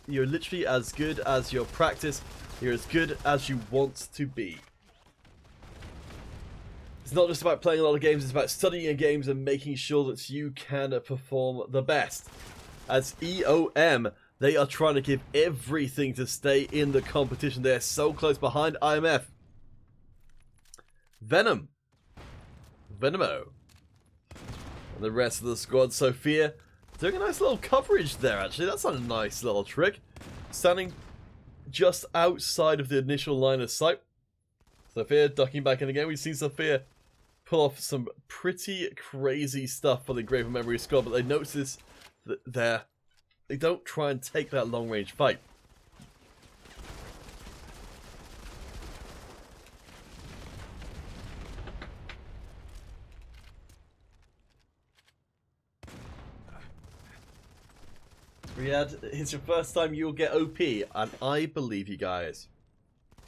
you're literally as good as your practice, you're as good as you want to be. It's not just about playing a lot of games, it's about studying your games and making sure that you can perform the best. As EOM, they are trying to give everything to stay in the competition. They're so close behind IMF. Venom. Venomo. And the rest of the squad, Sophia, doing a nice little coverage there, actually. That's a nice little trick. Standing just outside of the initial line of sight. Sophia ducking back in again. We've seen Sophia pull off some pretty crazy stuff for the Engrave on Memory squad, but they notice that they don't try and take that long-range fight. Riyadh, it's your first time you'll get OP, and I believe you guys.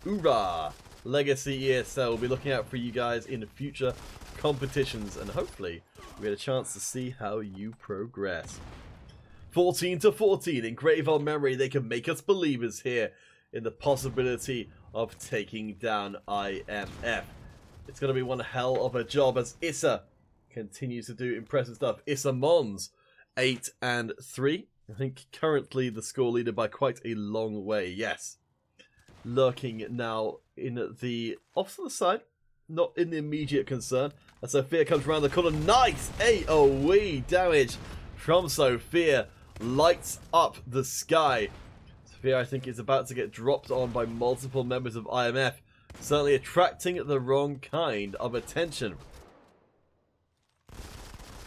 Hoorah! Legacy ESL will be looking out for you guys in future competitions, and hopefully we get a chance to see how you progress. 14-14, Engrave on Memory. They can make us believers here in the possibility of taking down IMF. It's going to be one hell of a job as Issa continues to do impressive stuff. Issa Mons, 8-3. I think currently the score leader by quite a long way, yes. Lurking now in the off to the side, not in the immediate concern. As Sophia comes around the corner, nice AoE damage from Sophia. Lights up the sky. Sophia, I think, is about to get dropped on by multiple members of IMF. Certainly attracting the wrong kind of attention.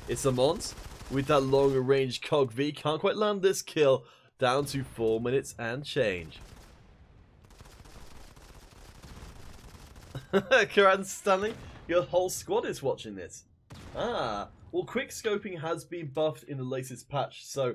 It's a Mons with that long range Cog V. Can't quite land this kill. Down to 4 minutes and change. Karan Stanley, your whole squad is watching this. Ah, well, quick scoping has been buffed in the latest patch, so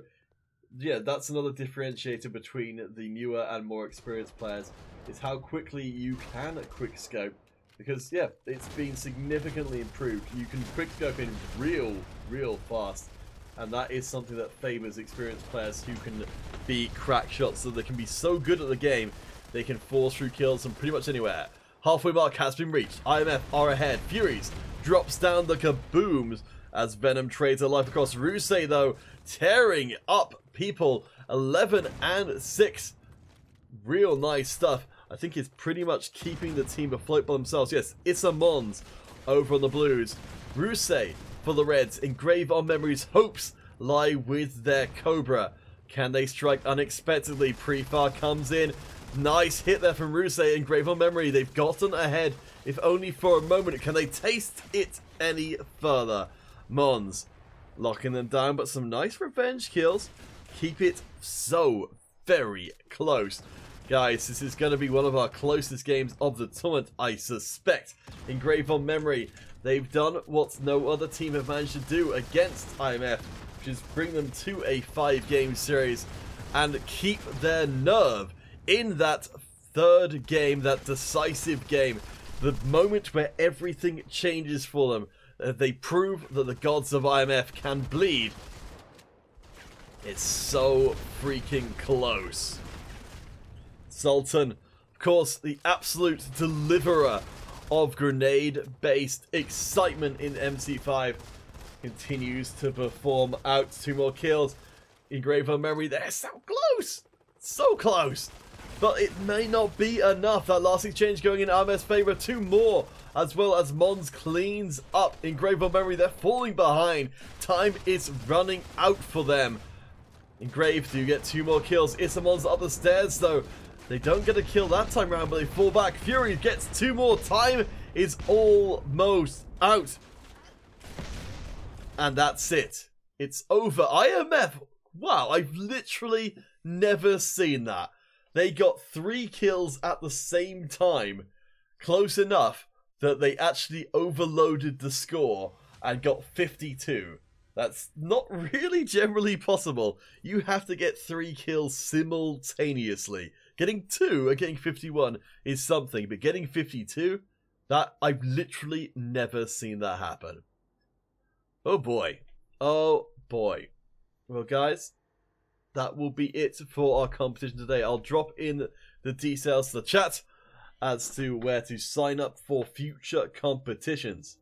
yeah, that's another differentiator between the newer and more experienced players, is how quickly you can quick scope. Because yeah, it's been significantly improved. You can quick scope in real fast, and that is something that favors experienced players who can be crack shots, so they can be so good at the game they can force through kills from pretty much anywhere. Halfway mark has been reached. IMF are ahead. Furies drops down the kabooms as Venom trades a life across. Rusey, though, tearing up people. 11-6. Real nice stuff. I think it's pretty much keeping the team afloat by themselves. Yes, Issa Mons over on the Blues. Rusey for the Reds. Engrave on Memory's hopes lie with their Cobra. Can they strike unexpectedly? Prefar comes in. Nice hit there from Rusey. Engrave on Memory. They've gotten ahead, if only for a moment. Can they taste it any further? Mons locking them down, but some nice revenge kills. Keep it so very close. Guys, this is going to be one of our closest games of the tournament, I suspect. Engrave on Memory, they've done what no other team have managed to do against IMF, which is bring them to a 5-game series and keep their nerve in that third game, that decisive game, the moment where everything changes for them. They prove that the gods of IMF can bleed. It's so freaking close. Sultan, of course, the absolute deliverer of grenade-based excitement in MC5, continues to perform out. 2 more kills. Engraved on Memory. They're so close! So close! But it may not be enough. That last exchange going in RMF's favour. 2 more, as well as Mons cleans up. Engraved on Memory, they're falling behind. Time is running out for them. Engraved do get 2 more kills. Issamon's up the stairs, though. They don't get a kill that time round, but they fall back. Fury gets 2 more. Time is almost out. And that's it. It's over. IMF. Wow, I've literally never seen that. They got 3 kills at the same time. Close enough that they actually overloaded the score and got 52. That's not really generally possible. You have to get 3 kills simultaneously. Getting 2 and getting 51 is something, but getting 52, that I've literally never seen that happen. Oh boy. Oh boy. Well, guys, that will be it for our competition today. I'll drop in the details to the chat as to where to sign up for future competitions.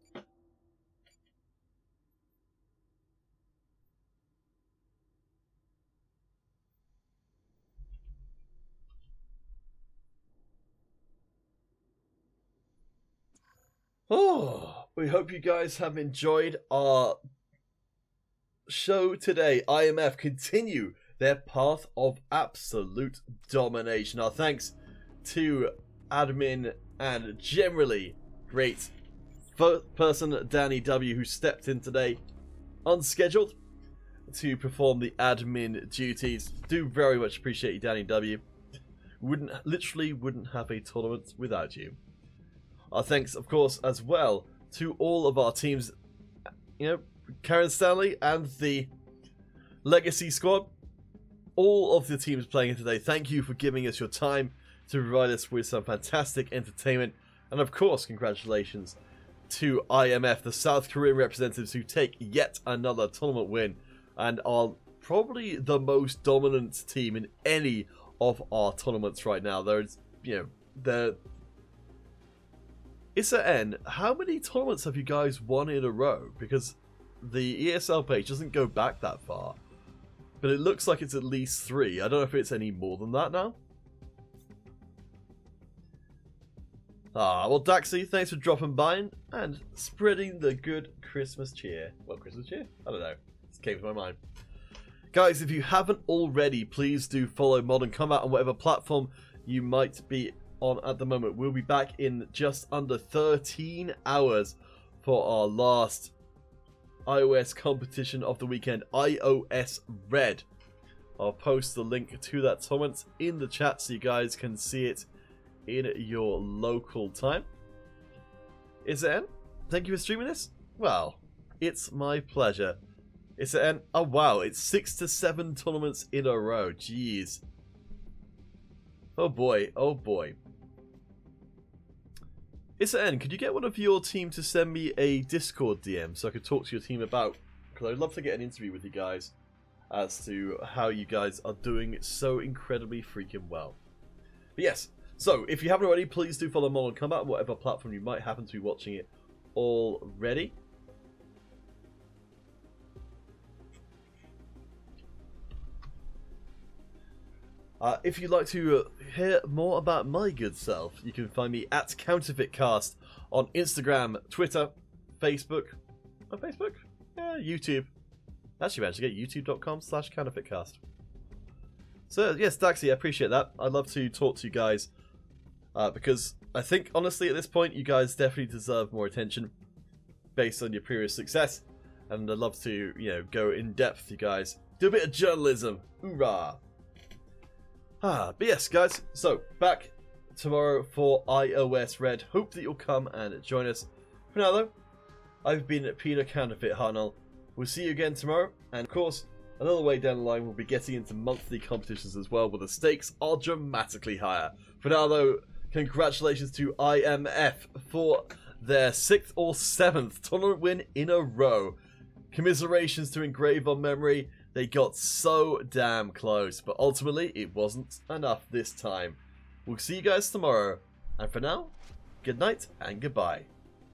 Oh, we hope you guys have enjoyed our show today. IMF continue their path of absolute domination. Our thanks to admin and generally great person Danny W, who stepped in today unscheduled to perform the admin duties. Do very much appreciate you, Danny W. Literally wouldn't have a tournament without you. Our thanks, of course, as well to all of our teams, you know, Karen Stanley and the Legacy Squad. All of the teams playing in today, thank you for giving us your time to provide us with some fantastic entertainment. And of course, congratulations to IMF, the South Korean representatives, who take yet another tournament win and are probably the most dominant team in any of our tournaments right now. There's, you know, Issa N, how many tournaments have you guys won in a row? Because the ESL page doesn't go back that far. But it looks like it's at least 3. I don't know if it's any more than that now. Well, Daxi, thanks for dropping by and spreading the good Christmas cheer. Well, Christmas cheer? I don't know. It came to my mind. Guys, if you haven't already, please do follow Modern Combat on whatever platform you might be on at the moment. We'll be back in just under 13 hours for our last iOS competition of the weekend, iOS Red. I'll post the link to that tournament in the chat so you guys can see it in your local time. Is it N? Thank you for streaming this. Well, it's my pleasure. Is it N? Oh wow, it's 6 to 7 tournaments in a row. Jeez. Oh boy, oh boy. Is it N? Could you get one of your team to send me a Discord DM so I could talk to your team about? Because I'd love to get an interview with you guys as to how you guys are doing so incredibly freaking well. But yes. So, if you haven't already, please do follow Modern Combat on whatever platform you might happen to be watching it already. If you'd like to hear more about my good self, you can find me at CounterfeitCast on Instagram, Twitter, Facebook. On Facebook? Yeah, YouTube. Actually, managed to get youtube.com/CounterfeitCast. So, yes, Daxi, I appreciate that. I'd love to talk to you guys. Because I think, honestly, at this point, you guys definitely deserve more attention based on your previous success. And I'd love to, you know, go in depth, you guys. Do a bit of journalism. Hoorah! But yes, guys. So, back tomorrow for iOS Red. Hope that you'll come and join us. For now, though, I've been Peter Counterfeit Harnell. We'll see you again tomorrow. And, of course, another way down the line, we'll be getting into monthly competitions as well, where the stakes are dramatically higher. For now, though, congratulations to IMF for their 6th or 7th tournament win in a row. Commiserations to Engraved on Memory. They got so damn close, but ultimately it wasn't enough this time. We'll see you guys tomorrow. And for now, good night and goodbye.